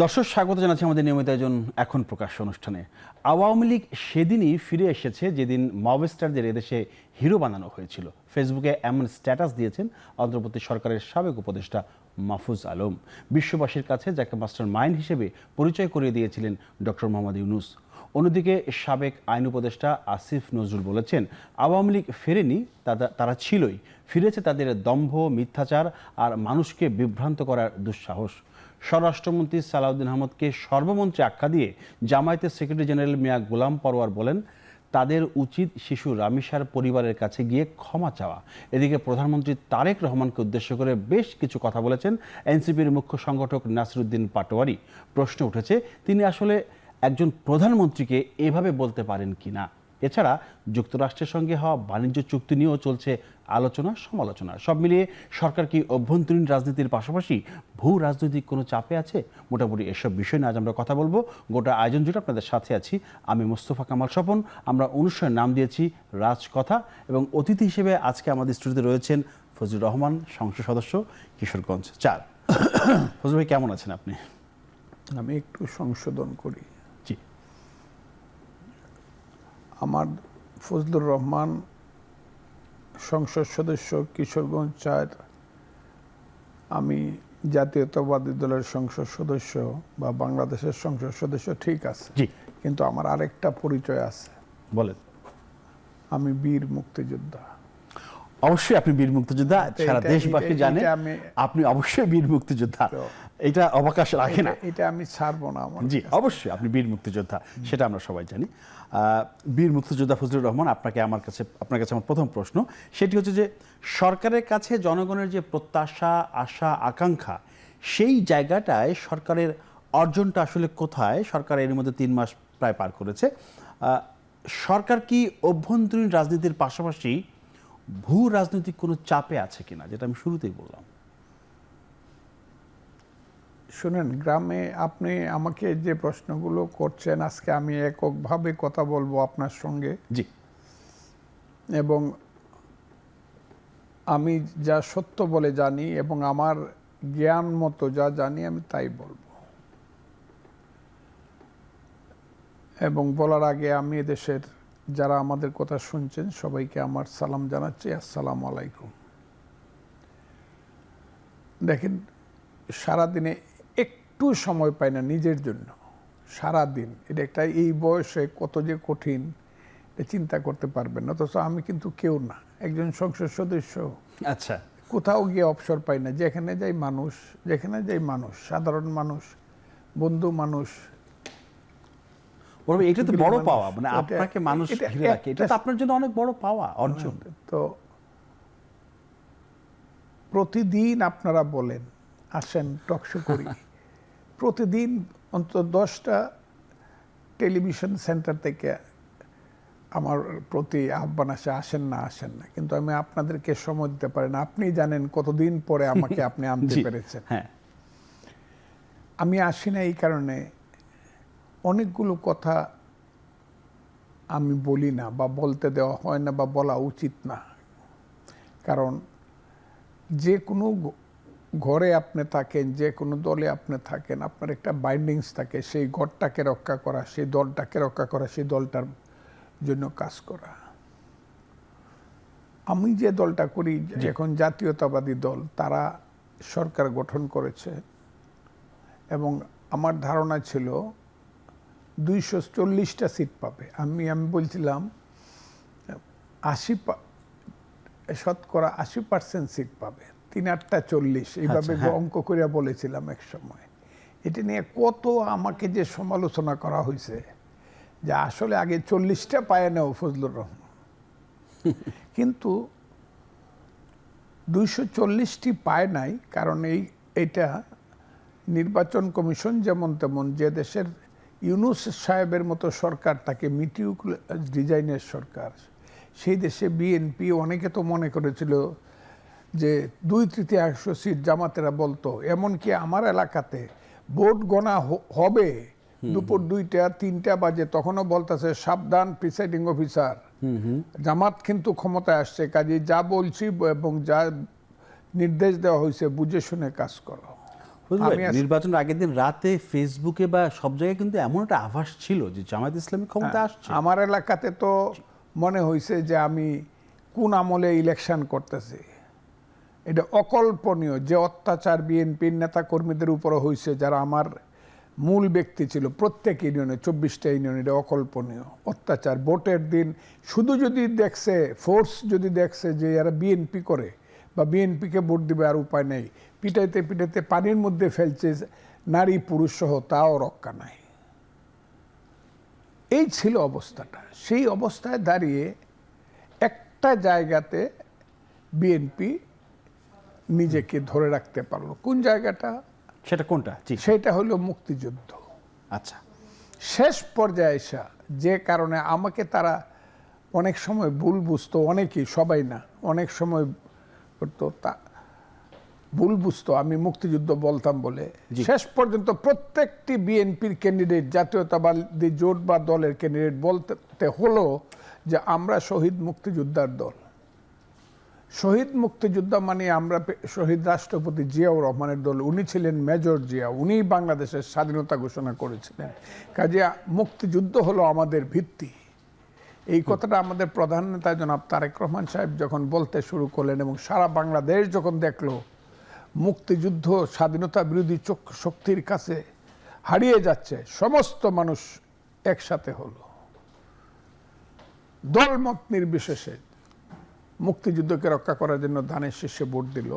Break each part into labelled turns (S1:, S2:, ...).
S1: দর্শক স্বাগত জানাচ্ছি আমাদের নিয়মিত আয়োজন এখন প্রকাশ অনুষ্ঠানে। আওয়ামী লীগ সেদিনই ফিরে এসেছে যেদিন মাওবাস্টারদের এদেশে হিরো বানানো হয়েছিল। ফেসবুকে এমন স্ট্যাটাস দিয়েছেন অন্তর্বর্তী সরকারের সাবেক উপদেষ্টা মাহফুজ আলম। বিশ্ববাসীর কাছে যাকে মাস্টার মাইন্ড হিসেবে পরিচয় করিয়ে দিয়েছিলেন ডক্টর মোহাম্মদ ইউনূস। অন্যদিকে সাবেক আইন উপদেষ্টা আসিফ নজরুল বলেছেন, আওয়ামী লীগ ফেরেনি, তারা ছিলই, ফিরেছে তাদের দম্ভ, মিথ্যাচার আর মানুষকে বিভ্রান্ত করার দুঃসাহস। স্বরাষ্ট্রমন্ত্রী সালাউদ্দিন আহমদকে সর্বমন্ত্রী আখ্যা দিয়ে জামায়াতের সেক্রেটারি জেনারেল মিয়া গোলাম পরোয়ার বলেন, তাদের উচিত শিশু রামিসার পরিবারের কাছে গিয়ে ক্ষমা চাওয়া। এদিকে প্রধানমন্ত্রী তারেক রহমানকে উদ্দেশ্য করে বেশ কিছু কথা বলেছেন এনসিপির মুখ্য সংগঠক নাসিরুদ্দিন পাটোয়ারি। প্রশ্ন উঠেছে, তিনি আসলে একজন প্রধানমন্ত্রীকে এভাবে বলতে পারেন কিনা। এছাড়া যুক্তরাষ্ট্রের সঙ্গে হওয়া বাণিজ্য চুক্তি নিয়েও চলছে আলোচনা সমালোচনা। সব মিলিয়ে সরকার কি অভ্যন্তরীণ রাজনীতির পাশাপাশি ভূ রাজনৈতিক কোনো চাপে আছে? মোটামুটি এসব বিষয় নিয়ে আজ আমরা কথা বলবো। গোটা আয়োজন জুড়ে আপনাদের সাথে আছি আমি মোস্তফা কামাল স্বপন। আমরা অনুষ্ঠানের নাম দিয়েছি রাজকথা, এবং অতিথি হিসেবে আজকে আমাদের স্টুডিওতে রয়েছেন ফজলুর রহমান, সংসদ সদস্য, কিশোরগঞ্জ ৪। ফজলু ভাই, কেমন আছেন আপনি?
S2: আমি একটু সংশোধন করি।
S1: জি,
S2: আমার ফজলুর রহমান, সংসদ সদস্য, কিশোরগঞ্জ ৪। আমি জাতীয়তাবাদী দলের সংসদ সদস্য বা বাংলাদেশের সংসদ সদস্য, ঠিক আছে,
S1: জি,
S2: কিন্তু আমার আরেকটা পরিচয় আছে।
S1: বলেন।
S2: আমি বীর মুক্তিযোদ্ধা।
S1: অবশ্যই আপনি বীর মুক্তিযোদ্ধা, সারা দেশবাসী জানে আপনি অবশ্যই বীর মুক্তিযোদ্ধা, এটা অবকাশ রাখে না,
S2: এটা আমি ছাড়বো না আমার।
S1: জি, অবশ্যই আপনি বীর মুক্তিযোদ্ধা, সেটা আমরা সবাই জানি। বীর মুক্তিযোদ্ধা ফজলুর রহমান, আপনার কাছে আমার প্রথম প্রশ্ন, সেটি হচ্ছে যে সরকারের কাছে জনগণের যে প্রত্যাশা, আশা, আকাঙ্ক্ষা, সেই জায়গাটায় সরকারের অর্জনটা আসলে কোথায়? সরকার এর মধ্যে ৩ মাস প্রায় পার করেছে। সরকার কি অভ্যন্তরীণ রাজনীতির পাশাপাশি ভূ রাজনৈতিক কোনো চাপে আছে কিনা, যেটা আমি শুরুতেই বললাম?
S2: শুনেন, গ্রামে আপনি আমাকে যে প্রশ্নগুলো করছেন, আজকে আমি এককভাবে কথা বলবো আপনার সঙ্গে।
S1: জি,
S2: এবং আমি যা সত্য বলে জানি এবং আমার জ্ঞান মতো যা জানি আমি তাই বলবো। এবং বলার আগে আমি এদেশের যারা আমাদের কথা শুনছেন সবাইকে আমার সালাম জানাচ্ছি, আসসালামু আলাইকুম। দেখেন, সারাদিনে একটু সময় পাই না নিজের জন্য। সারাদিন এটা একটা, এই বয়সে কত যে কঠিন চিন্তা করতে পারবেন না। অথচ আমি কিন্তু কেউ না, একজন সংসদ সদস্য।
S1: আচ্ছা,
S2: কোথাও গিয়ে অবসর পাই না। যেখানে যাই মানুষ, সাধারণ মানুষ, বন্ধু মানুষ।
S1: এটা তো বড় পাওয়া, মানে আপনাকে মানুষ ঘিরে রাখে, এটা তো আপনার জন্য অনেক বড় পাওয়া, অর্জন।
S2: তো প্রতিদিন আপনারা বলেন, আসেন টকশো করি, প্রতিদিন অন্তত 10টা টেলিভিশন সেন্টার থেকে আমার প্রতি আহ্বান আসে, আসেন না, কিন্তু আমি আপনাদেরকে সময় দিতে পারি না। আপনি জানেন কতদিন পরে আমাকে আপনি আনতে পেরেছেন।
S1: হ্যাঁ,
S2: আমি আসি না এই কারণে, অনেকগুলো কথা আমি বলি না বা বলতে দেওয়া হয় না বা বলা উচিত না। কারণ যে কোনো ঘরে আপনি থাকেন, যে কোনো দলে আপনি থাকেন, আপনার একটা বাইন্ডিংস থাকে, সেই ঘরটাকে রক্ষা করা, সেই দলটাকে রক্ষা করা, সেই দলটার জন্য কাজ করা। আমি যে দলটা করি এখন জাতীয়তাবাদী দল, তারা সরকার গঠন করেছে এবং আমার ধারণা ছিল 240টা সিট পাবে। আমি বলছিলাম 80% সিট পাবে, 3-8টা 40, এইভাবে অঙ্ক করে বলেছিলাম এক সময়। এটা নিয়ে কত আমাকে যে সমালোচনা করা হয়েছে, যে আসলে আগে 40টা পায় নেও ফজলুর রহমান। কিন্তু 240টি পায় নাই, কারণ এইটা নির্বাচন কমিশন যেমন তেমন, যে দেশের ইউনূস সাহেবের মতো সরকার, তাকে মিটিকুলাস ডিজাইনের সরকার, সেই দেশে বিএনপি, অনেকে তো মনে করেছিল যে 2/3 সিট জামাতেরা বলতো। এমনকি আমার এলাকাতে ভোট গণা হবে দুপুর 2টা-3টা বাজে, তখনও বলতেছে সাবধান প্রিসাইডিং অফিসার, জামাত কিন্তু ক্ষমতায় আসছে, কাজে যা বলছি এবং যা নির্দেশ দেওয়া হয়েছে বুঝে শুনে কাজ করো।
S1: নির্বাচনের আগের দিন রাতে ফেসবুকে বা সব জায়গায় কিন্তু এমন একটা আভাস ছিল যে জামায়াত ইসলামী ক্ষমতা আসছে।
S2: আমার এলাকাতে তো মনে হয়েছে যে আমি কোন আমলে ইলেকশন করতেছি। এটা অকল্পনীয় যে অত্যাচার বিএনপির নেতা কর্মীদের উপরে হয়েছে, যারা আমার মূল ব্যক্তি ছিল প্রত্যেক ইউনিয়নে, 24টা ইউনিয়নে। এটা অকল্পনীয় অত্যাচার। ভোটের দিন শুধু যদি দেখছে, ফোর্স যদি দেখছে যে এরা বিএনপি করে বা বিএনপিকে ভোট দিবে, আর উপায় নেই, পিটাইতে পিটাইতে পানির মধ্যে ফেলছে নারী পুরুষ সহ, তাও রক্ষা নাই। এই ছিল অবস্থাটা। সেই অবস্থায় দাঁড়িয়ে একটা জায়গাতে বিএনপি নিজেকে ধরে রাখতে পারলো। কোন জায়গাটা?
S1: সেটা কোনটা?
S2: সেটা হলো মুক্তিযুদ্ধ।
S1: আচ্ছা,
S2: শেষ পর্যায়ে এসে যে কারণে আমাকে তারা অনেক সময় ভুল বুঝতো, অনেকেই, সবাই না, অনেক সময় করতো, তা ভুল বুঝতো আমি মুক্তিযুদ্ধ বলতাম বলে। শেষ পর্যন্ত প্রত্যেকটি বিএনপির ক্যান্ডিডেট, জাতীয়তাবাদী জোট বা দলের ক্যান্ডিডেট বলতে হলো যে আমরা শহীদ মুক্তিযোদ্ধার দল। শহীদ মুক্তিযোদ্ধা মানে আমরা শহীদ রাষ্ট্রপতি জিয়াউর রহমানের দল। উনি ছিলেন মেজর জিয়া, উনি বাংলাদেশের স্বাধীনতা ঘোষণা করেছিলেন। কাজে মুক্তিযুদ্ধ হলো আমাদের ভিত্তি। এই কথাটা আমাদের প্রধান নেতা জনাব তারেক রহমান সাহেব যখন বলতে শুরু করলেন, এবং সারা বাংলাদেশ যখন দেখলো মুক্তিযুদ্ধ স্বাধীনতা বিরোধী শক্তির কাছে হারিয়ে যাচ্ছে, সমস্ত মানুষ একসাথে হলো, দলমত নির্বিশেষে মুক্তিযুদ্ধকে রক্ষা করার জন্য ধানের শীর্ষে ভোট দিল।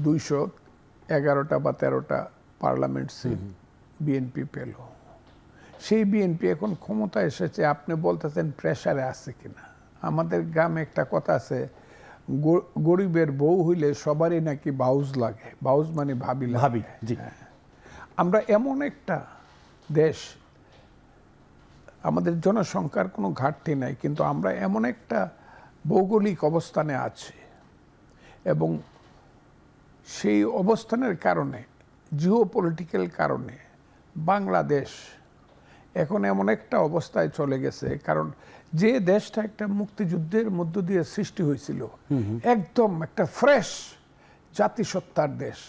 S2: 211টা বা 13টা পার্লামেন্ট সিট বিএনপি পেল। সেই বিএনপি এখন ক্ষমতা এসেছে। আপনি বলতেছেন প্রেসারে আছে কিনা? আমাদের গ্রামে একটা কথা আছে, গরিবের বউ হইলে সবারই নাকি বাউজ লাগে। বাউজ মানে ভাবি লাগে। আমরা এমন একটা দেশ, আমাদের জনসংখ্যার কোনো ঘাটতি নাই, কিন্তু আমরা এমন একটা ভৌগোলিক অবস্থানে আছি, এবং সেই অবস্থানের কারণে, জিও পলিটিক্যাল কারণে বাংলাদেশ এখন এমন একটা অবস্থায় চলে গেছে। কারণ যে দেশটা একটা মুক্তিযুদ্ধের মধ্য দিয়ে সৃষ্টি হয়েছিল, একদম একটা ফ্রেশ জাতিসত্তার দেশ,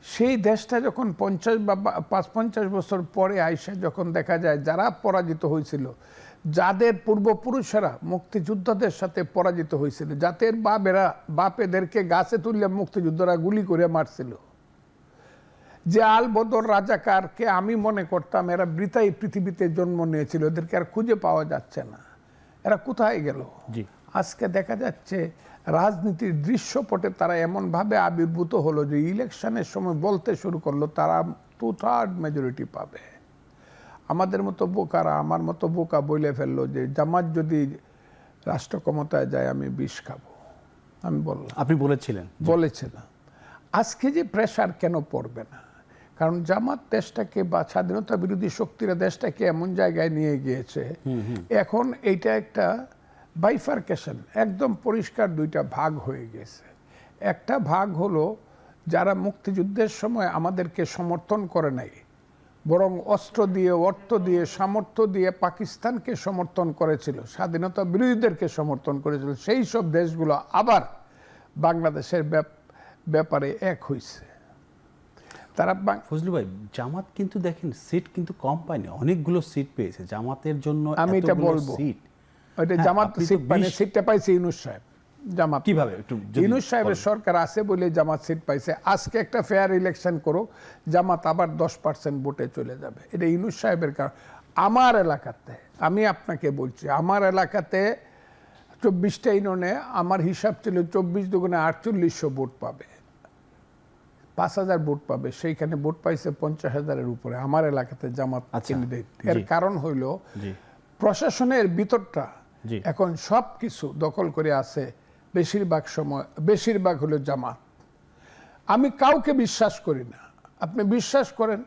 S2: সেই দেশটা যখন 50 বা 55 বছর পরে আইসা যখন দেখা যায় যারা পরাজিত হয়েছিল, যাদের পূর্বপুরুষেরা মুক্তিযোদ্ধাদের সাথে পরাজিত হয়েছিল, যাদের বাপেদেরকে গাছে তুললে মুক্তিযোদ্ধারা গুলি করে মারছিল, যে আল বদর রাজাকারকে আমি মনে করতাম এরা বৃথাই পৃথিবীতে জন্ম নিয়েছিল, এদেরকে আর খুঁজে পাওয়া যাচ্ছে না, এরা কোথায় গেল? আজকে দেখা যাচ্ছে রাজনীতির দৃশ্যপটে তারা এমনভাবে আবির্ভূত হলো যে ইলেকশনের সময় বলতে শুরু করলো তারা 2/3 মেজরিটি পাবে। আমাদের মতো বোকারা, আমার মতো বোকা বলে ফেললো যে জামাত যদি রাষ্ট্র ক্ষমতায় যায় আমি বিষ খাবো। আমি বললাম,
S1: আপনি বলেছিলেন?
S2: বলেছিলাম। আজকে যে প্রেসার কেন পড়বে না? কারণ জামাত দেশটাকে বা স্বাধীনতা বিরোধী শক্তিরা দেশটাকে এমন জায়গায় নিয়ে গিয়েছে, এখন এইটা একটা বাইফার্কেশন, একদম পরিষ্কার দুইটা ভাগ হয়ে গেছে। একটা ভাগ হলো যারা মুক্তিযুদ্ধের সময় আমাদেরকে সমর্থন করে নাই, বরং অস্ত্র দিয়ে, অর্থ দিয়ে, সামর্থ্য দিয়ে পাকিস্তানকে সমর্থন করেছিল, স্বাধীনতা বিরোধীদেরকে সমর্থন করেছিল, সেই সব দেশগুলো আবার বাংলাদেশের ব্যাপারে এক হয়েছে। তারা
S1: ফজলু ভাই, জামাত কিন্তু দেখেন সিট কিন্তু কম পায়নি, অনেকগুলো সিট পেয়েছে জামাতের জন্য।
S2: আমি এটা বলবো, ওইটা জামাত সিট পায়নি, সিটটা পাইছে ইউনূস সাহেব। জামাত
S1: কিভাবে? একটু
S2: ইউনূস সাহেবের সরকার আছে বলে জামাত সিট পাইছে। আজকে একটা ফেয়ার ইলেকশন করো, জামাত আবার 10% ভোটে চলে যাবে। এটা ইউনূস সাহেবের কারণ। আমার এলাকাতে, আমি আপনাকে বলছি, আমার এলাকাতে 24টা ইউনিয়নে আমার হিসাব ছিল 24 দুগুণে 4800 ভোট পাবে, 5000 ভোট পাবে। সেইখানে ভোট পাইছে 50,000-এর উপরে আমার এলাকাতে জামাত ক্যান্ডিডেট। এর কারণ হইল প্রশাসনের ভিতরটা এখন সব কিছু দখল করে আছে, বেশিরভাগ সময়, বেশিরভাগ হলো জামাত। আমি কাউকে বিশ্বাস করি না, আপনি বিশ্বাস করেন,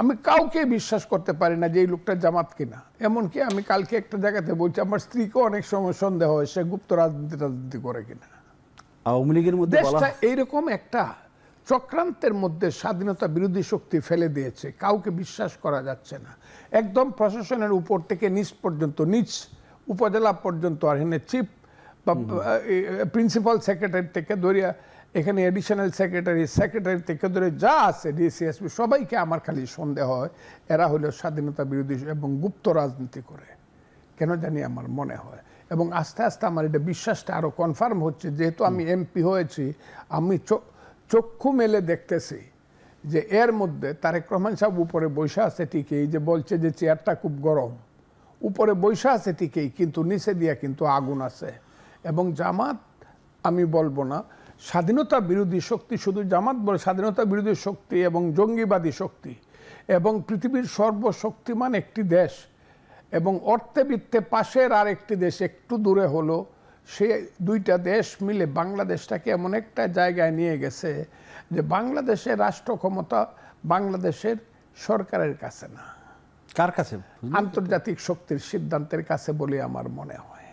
S2: আমি কাউকে বিশ্বাস করতে পারি না যে এই লোকটা জামাত কিনা। এমনকি আমি কালকে একটা জায়গাতে বলছি, আমার স্ত্রীকেও অনেক সময় সন্দেহ হয় সে গুপ্ত রাজনীতি করে কিনা।
S1: আওয়ামী লীগের মধ্যে
S2: দেশটা এইরকম একটা চক্রান্তের মধ্যে স্বাধীনতা বিরোধী শক্তি ফেলে দিয়েছে, কাউকে বিশ্বাস করা যাচ্ছে না। একদম প্রশাসনের উপর থেকে নিচ পর্যন্ত, নিচ উপজেলা পর্যন্ত, আর এখানে চিফ বা প্রিন্সিপাল সেক্রেটারি থেকে ধরিয়া এখানে এডিশনাল সেক্রেটারি থেকে ধরে যা আছে ডিসিএসপি সবাইকে আমার খালি সন্দেহ হয় এরা হলো স্বাধীনতা বিরোধী এবং গুপ্ত রাজনীতি করে, কেন জানি আমার মনে হয়। এবং আস্তে আস্তে আমার এটা বিশ্বাসটা আরও কনফার্ম হচ্ছে, যেহেতু আমি এমপি হয়েছি, আমি চক্ষু মেলে দেখতেছি যে এর মধ্যে তারেক রহমান সাহেব উপরে বসে আছে ঠিকই, যে বলছে যে চেয়ারটা খুব গরম, উপরে বসে আছে ঠিকই, কিন্তু নিচে দিয়ে কিন্তু আগুন আছে। এবং জামাত, আমি বলবো না স্বাধীনতা বিরোধী শক্তি, শুধু জামাত বলে স্বাধীনতা বিরোধী শক্তি এবং জঙ্গিবাদী শক্তি এবং পৃথিবীর সর্বশক্তিমান একটি দেশ এবং অর্থে বিত্তে পাশের আর একটি দেশ একটু দূরে হলো, সে দুইটা দেশ মিলে বাংলাদেশটাকে এমন একটা জায়গায় নিয়ে গেছে যে বাংলাদেশের রাষ্ট্র ক্ষমতা বাংলাদেশের সরকারের কাছে না,
S1: কার কাছে?
S2: আন্তর্জাতিক শক্তির সিদ্ধান্তের কাছে বলে আমার মনে হয়।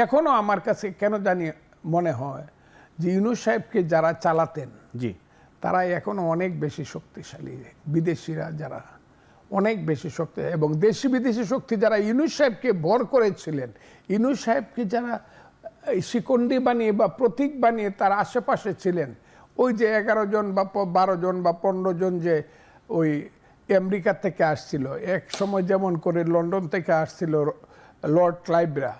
S2: এখনো আমার কাছে কেন জানি মনে হয় যে ইউনূস সাহেবকে যারা চালাতেন
S1: জি,
S2: তারা এখনো অনেক বেশি শক্তিশালী, বিদেশিরা যারা অনেক বেশি শক্তি, এবং দেশি বিদেশি শক্তি যারা ইউনূস সাহেবকে ভর করেছিলেন, ইউনূস সাহেবকে যারা শিকন্ডি বানিয়ে বা প্রতীক বানিয়ে তার আশেপাশে ছিলেন, ওই যে 11 জন বা 12 জন বা 15 জন যে ওই আমেরিকা থেকে আসছিল, এক সময় যেমন করে লন্ডন থেকে আসছিল লর্ড ক্লাইভরা,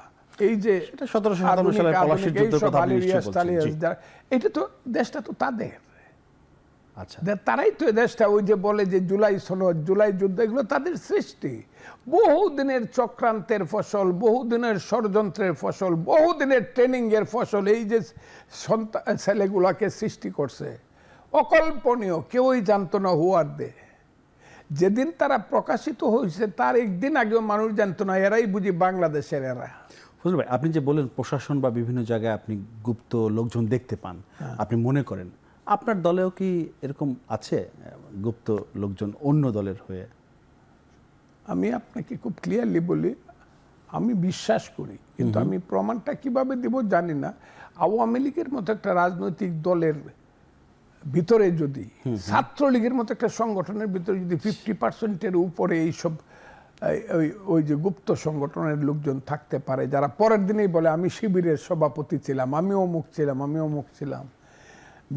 S2: এই যে
S1: 1757 সালের পলাশীর যুদ্ধের কথা আপনি নিশ্চয়ই বলছেন। জি।
S2: এটা তো দেশটা তো তাদের,
S1: আচ্ছা,
S2: তারাই তো দেশটা, ওই যে বলে যে জুলাই সনদ, জুলাই যুদ্ধ, এগুলো তাদের সৃষ্টি, বহুদিনের চক্রান্তের ফসল, বহুদিনের ষড়যন্ত্রের ফসল, বহুদিনের ট্রেনিং এর ফসল। এই যে ছেলেগুলাকে সৃষ্টি করছে অকল্পনীয়, কেউই জানতো না হুয়ার দে। যেদিন তারা প্রকাশিত হয়েছে তার একদিন আগেও মানুষ জানতো না এরাই বুঝি বাংলাদেশের এরা।
S1: ফজলুল ভাই, আপনি যে বলেন প্রশাসন বা বিভিন্ন জায়গায় আপনি গুপ্ত লোকজন দেখতে পান, আপনি মনে করেন আপনার দলেও কি এরকম আছে গুপ্ত লোকজন অন্য দলের হয়ে?
S2: আমি আপনাকে খুব ক্লিয়ারলি বলি, আমি বিশ্বাস করি, কিন্তু আমি প্রমাণটা কিভাবে দিব জানি না। আওয়ামী লীগের মতো একটা রাজনৈতিক দলের ভিতরে যদি, ছাত্রলীগের মতো একটা সংগঠনের ভিতরে যদি 50%-এর উপরে এইসব ওই যে গুপ্ত সংগঠনের লোকজন থাকতে পারে, যারা পরের দিনেই বলে আমি শিবিরের সভাপতি ছিলাম, আমি অমুক ছিলাম, আমি অমুক ছিলাম,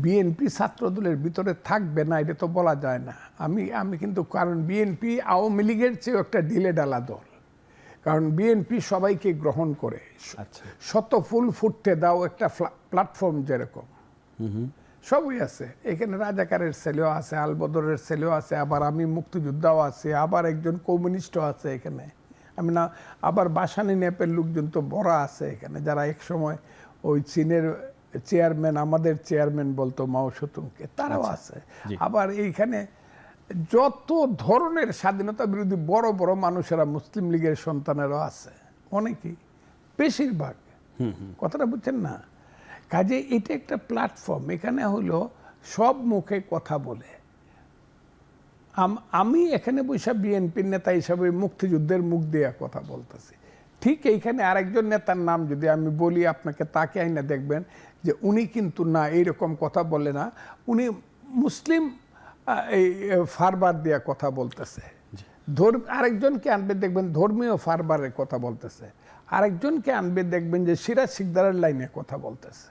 S2: বিএনপি ছাত্রদলের ভিতরে থাকবে না এটা তো বলা যায় না। আমি কিন্তু, কারণ বিএনপি আওয়ামী লীগের চেয়েও একটা ঢিলে ডালা দল, কারণ বিএনপি সবাইকে গ্রহণ করে।
S1: আচ্ছা,
S2: শত ফুল ফুটতে দাও একটা প্ল্যাটফর্ম যেরকম সবই আছে এখানে, রাজাকারের ছেলেও আছে, আলবদরের ছেলেও আছে, আবার আমি মুক্তিযোদ্ধাও আছে, আবার একজন কমিউনিস্টও আছে এখানে, আমি না, আবার বাসানি নেপের লোকজন তো বড় আছে এখানে, যারা এক সময় ওই চীনের চেয়ারম্যান, আমাদের চেয়ারম্যান বলতো মাও সেতুংকে, তারাও আছে। আবার এইখানে যত ধরনের স্বাধীনতা বিরোধী বড় বড় মানুষেরা, মুসলিম লীগের সন্তানেরও আছে অনেকেই, বেশিরভাগ, কথাটা বুঝছেন না? কাজে এটা একটা প্ল্যাটফর্ম, এখানে হলো সব মুখে কথা বলে। আমি এখানে বসে বিএনপির নেতা হিসাবে মুক্তিযুদ্ধের মুখ দিয়ে কথা বলতেছি, ঠিক এইখানে আরেকজন নেতার নাম যদি আমি বলি আপনাকে, তাকে আইনা দেখবেন যে উনি কিন্তু না এইরকম কথা বলে না, উনি মুসলিম এই ফারবার দিয়ে কথা বলতেছে। আরেকজনকে আনবে দেখবেন ধর্মীয় ফারবারের কথা বলতেছে, আরেকজনকে আনবে দেখবেন যে সিরাজ শিকদারের লাইনে কথা বলতেছে।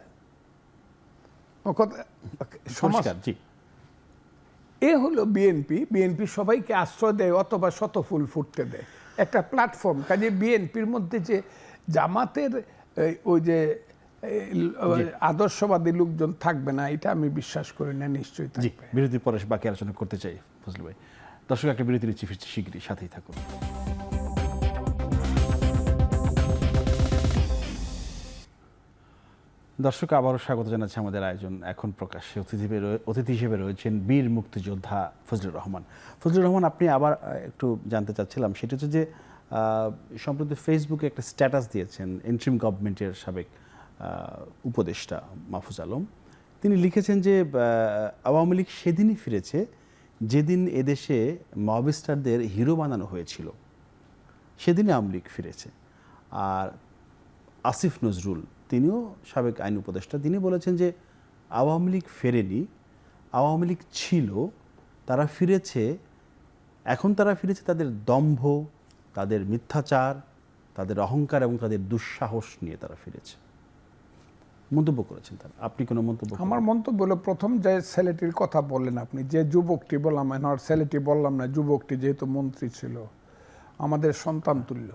S2: এ হলো বিএনপি। বিএনপি সবাইকে আশ্রয় দেয় অথবা শত ফুল ফুটতে দেয়, একটা প্ল্যাটফর্ম। কাজে বিএনপির মধ্যে যে জামাতের ওই যে আদর্শবাদী লোকজন থাকবে না এটা আমি বিশ্বাস করি না, নিশ্চয়ই থাকবে।
S1: বিরতির পরে বাকি আলোচনা করতে চাই ফজলুল ভাই। দর্শক, একটা বিরতির শীঘ্রই সাথেই থাকুন। দর্শক, আবারও স্বাগত জানাচ্ছি আমাদের আয়োজন এখন প্রকাশ্যে। অতিথি হিসেবে রয়েছেন বীর মুক্তিযোদ্ধা ফজলুর রহমান। ফজলুর রহমান, আপনি আবার একটু জানতে চাচ্ছিলাম, সেটা হচ্ছে যে সম্প্রতি ফেসবুকে একটা স্ট্যাটাস দিয়েছেন ইন্টারিম গভর্নমেন্টের সাবেক উপদেষ্টা মাহফুজ আলম। তিনি লিখেছেন যে আওয়ামী লীগ সেদিনই ফিরেছে যেদিন এদেশে মবস্টারদের হিরো বানানো হয়েছিল, সেদিনই আওয়ামী লীগ ফিরেছে। আর আসিফ নজরুল, তিনিও সাবেক আইন উপদেষ্টা, তিনি বলেছেন যে আওয়ামী লীগ ফেরেনি, আওয়ামী লীগ ছিল, তারা ফিরেছে, এখন তারা ফিরেছে তাদের দম্ভ, তাদের মিথ্যাচার, তাদের অহংকার এবং তাদের দুঃসাহস নিয়ে তারা ফিরেছে। মন্তব্য করেছেন তারা, আপনি কোনো মন্তব্য
S2: আমার মন্তব্য হলো, প্রথম যে ছেলেটির কথা বললেন আপনি, যে যুবকটি বললাম, আর ছেলেটি বললাম না, যুবকটি যেহেতু মন্ত্রী ছিল, আমাদের সন্তান তুল্য,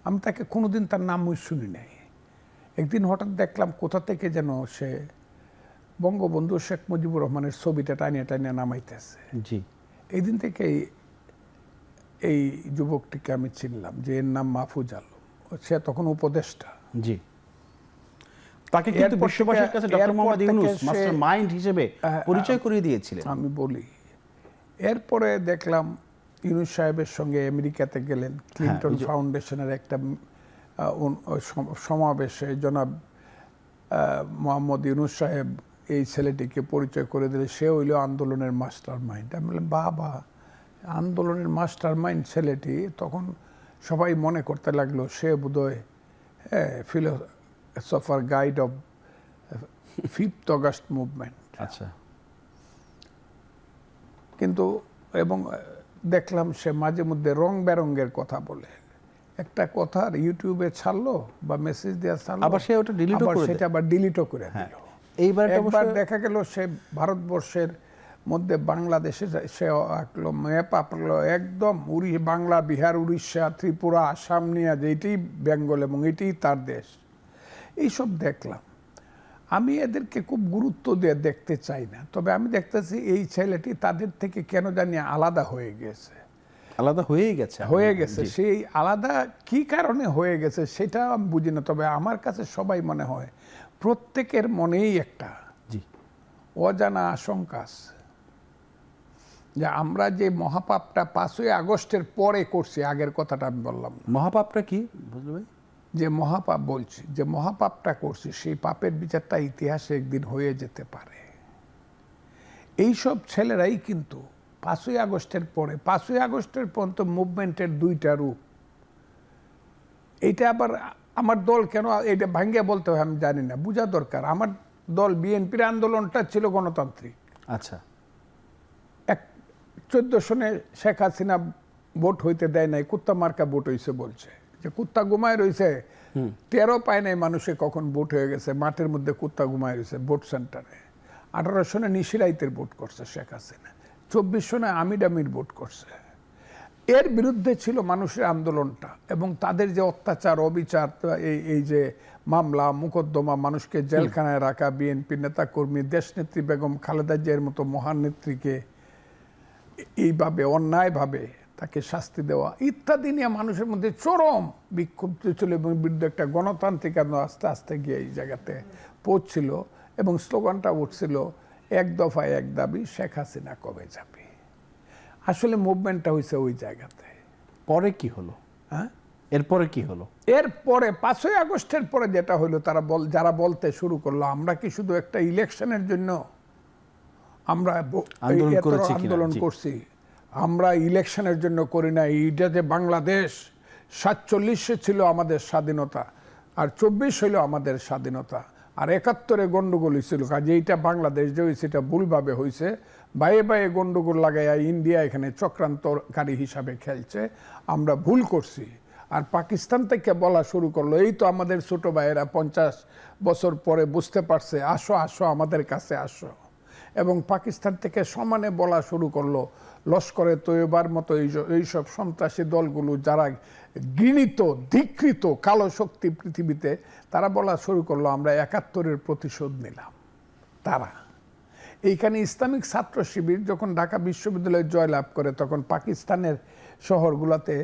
S2: আমি তাকে কোনোদিন তার নামই শুনি নাই। একদিন হঠাৎ দেখলাম কোথা থেকে যেন সে বঙ্গবন্ধু শেখ মুজিবুর রহমানের ছবিটা টানিয়ে টানিয়ে নামাইতেছে।
S1: জি,
S2: এই দিন থেকে এই যুবকটিকে আমি চিনলাম, যে এর নাম মাহফুজ আলম। সে তখন উপদেষ্টা।
S1: জি, তাকে কিন্তু
S2: এরপর
S1: বিশ্ববাসীর
S2: থেকে-
S1: কাছে ডক্টর
S2: এরপর
S1: মোহাম্মদ
S2: থেকে
S1: ইউনূস
S2: সে-
S1: মাস্টার মাইন্ড হিসেবে পরিচয় করিয়ে দিয়েছিলেন।
S2: আমি বলি, এরপরে দেখলাম ইউনূস সাহেবের সঙ্গে আমেরিকাতে গেলেন, ক্লিন্টন ফাউন্ডেশনের একটা সমাবেশে জনাব মোহাম্মদ ইউনূস সাহেব এই ছেলেটিকে পরিচয় করে দিলে, সে হইল আন্দোলনের মাস্টার মাইন্ড। আমি বললাম, বাবা, আন্দোলনের মাস্টার মাইন্ড ছেলেটি। তখন সবাই মনে করতে লাগলো সে বোধহয় philosopher guide of 5th August movement.
S1: আচ্ছা,
S2: কিন্তু এবং দেখলাম সে মাঝে মধ্যে রং বেরঙ্গের কথা বলে। একটা কথা ইউটিউবে ছাড়লো বা মেসেজ দেওয়া ছাড়লো,
S1: আবার সে ওটা ডিলিটও
S2: আবার
S1: করে
S2: সেটা আবার ডিলিটও করে দিল।
S1: এইবার
S2: একবার দেখা গেল সে ভারতবর্ষের মধ্যে বাংলাদেশে সে আঁকলো, ম্যাপ আঁকলো একদম বাংলা, বিহার, উড়িষ্যা, ত্রিপুরা, আসাম নিয়ে, যে এটাই বেঙ্গল এবং এটাই তার দেশ। এইসব দেখলাম। আমি এদেরকে খুব গুরুত্ব দিয়ে দেখতে চাই না, তবে আমি দেখতেছি এই ছেলেটি তাদের থেকে কেন জানি আলাদা হয়ে গেছে।
S1: আলাদা হয়েই গেছে,
S2: সেই আলাদা কি কারণে হয়ে গেছে সেটা আমি বুঝি না। তবে আমার কাছে সবাই মনে হয় প্রত্যেকের মনেই একটা অজানা আশঙ্কা আছে, যে আমরা যে মহাপাপটা 5ই আগস্টের পরে করছি, আগের কথাটা আমি বললাম,
S1: মহাপাপটা কি বুঝলো ভাই?
S2: যে মহাপাপ বলছি, যে মহাপাপটা করছি, সেই পাপের বিচারটা ইতিহাসে একদিন হয়ে যেতে পারে। এইসব ছেলেরাই কিন্তু 5ই আগস্টের পরে, 5ই আগস্টের পর্যন্ত মুভমেন্টের 2টা রূপ। এইটা আবার আমার দল কেন এটা ভাঙ্গিয়া বলতে হয় আমি জানি না, বোঝা দরকার। আমার দল বিএনপির আন্দোলনটা ছিল গণতান্ত্রিক।
S1: আচ্ছা,
S2: 14 সনে শেখ হাসিনা ভোট হইতে দেয় নাই, কুত্তা মার্কা ভোট হয়েছে বলছে, যে কুত্তা ঘুমায় রয়েছে, 13 পায় নাই মানুষে কখন ভোট হয়ে গেছে, মাঠের মধ্যে কুত্তা ঘুমায় রয়েছে ভোট সেন্টারে। 18 সনে নিশিরাইতের ভোট করছে শেখ হাসিনা, 24 সনে আমির ভোট করছে। এর বিরুদ্ধে ছিল মানুষের আন্দোলনটা, এবং তাদের যে অত্যাচার, অবিচার, এই যে মামলা মোকদ্দমা, মানুষকে জেলখানায় রাখা, বিএনপি নেতাকর্মী, দেশনেত্রী বেগম খালেদা জিয়ার মতো মহান নেত্রীকে এইভাবে অন্যায়ভাবে তাকে শাস্তি দেওয়া ইত্যাদি নিয়ে মানুষের মধ্যে চরম বিক্ষুব্ধ ছিল, এবং বিরুদ্ধে একটা গণতান্ত্রিক আন্দোলন আস্তে আস্তে গিয়ে এই জায়গাতে পৌঁছছিল, এবং স্লোগানটা উঠছিল, এক দফায় এক দাবি, শেখ হাসিনা কবে যাবে। আসলে মুভমেন্টটা হয়েছে ওই জায়গাতে।
S1: পরে কি হলো?
S2: হ্যাঁ,
S1: এরপরে কি হলো?
S2: এরপরে 5ই আগস্টের পরে যেটা হলো, তারা যারা বলতে শুরু করলো, আমরা কি শুধু একটা ইলেকশনের জন্য আমরা আন্দোলন করছি, আমরা ইলেকশনের জন্য করি না। এইটা যে বাংলাদেশ 47 ছিল আমাদের স্বাধীনতা, আর 24 হইল আমাদের স্বাধীনতা, আর 71-এ গন্ডগোল হয়েছিল, কাজে এইটা বাংলাদেশ যে হয়েছে এটা ভুলভাবে হয়েছে, বাইরে বাইরে গন্ডগোল লাগাইয়া ইন্ডিয়া এখানে চক্রান্তকারী হিসাবে খেলছে, আমরা ভুল করছি। আর পাকিস্তান থেকে বলা শুরু করলো, এই তো আমাদের ছোট ভাইয়েরা 50 বছর পরে বুঝতে পারছে, আসো আসো আমাদের কাছে আসো। এবং পাকিস্তান থেকে সমানে বলা শুরু করলো, লস্করে তৈয়বার মতো এইসব সন্ত্রাসী দলগুলো, যারা ঘৃণিত, ধিকৃত কালো শক্তি পৃথিবীতে, তারা বলা শুরু করলো, আমরা 71-এর প্রতিশোধ নিলাম। তারা এইখানে ইসলামিক ছাত্র শিবির যখন ঢাকা বিশ্ববিদ্যালয়ে জয়লাভ করে, তখন পাকিস্তানের শহরগুলোতে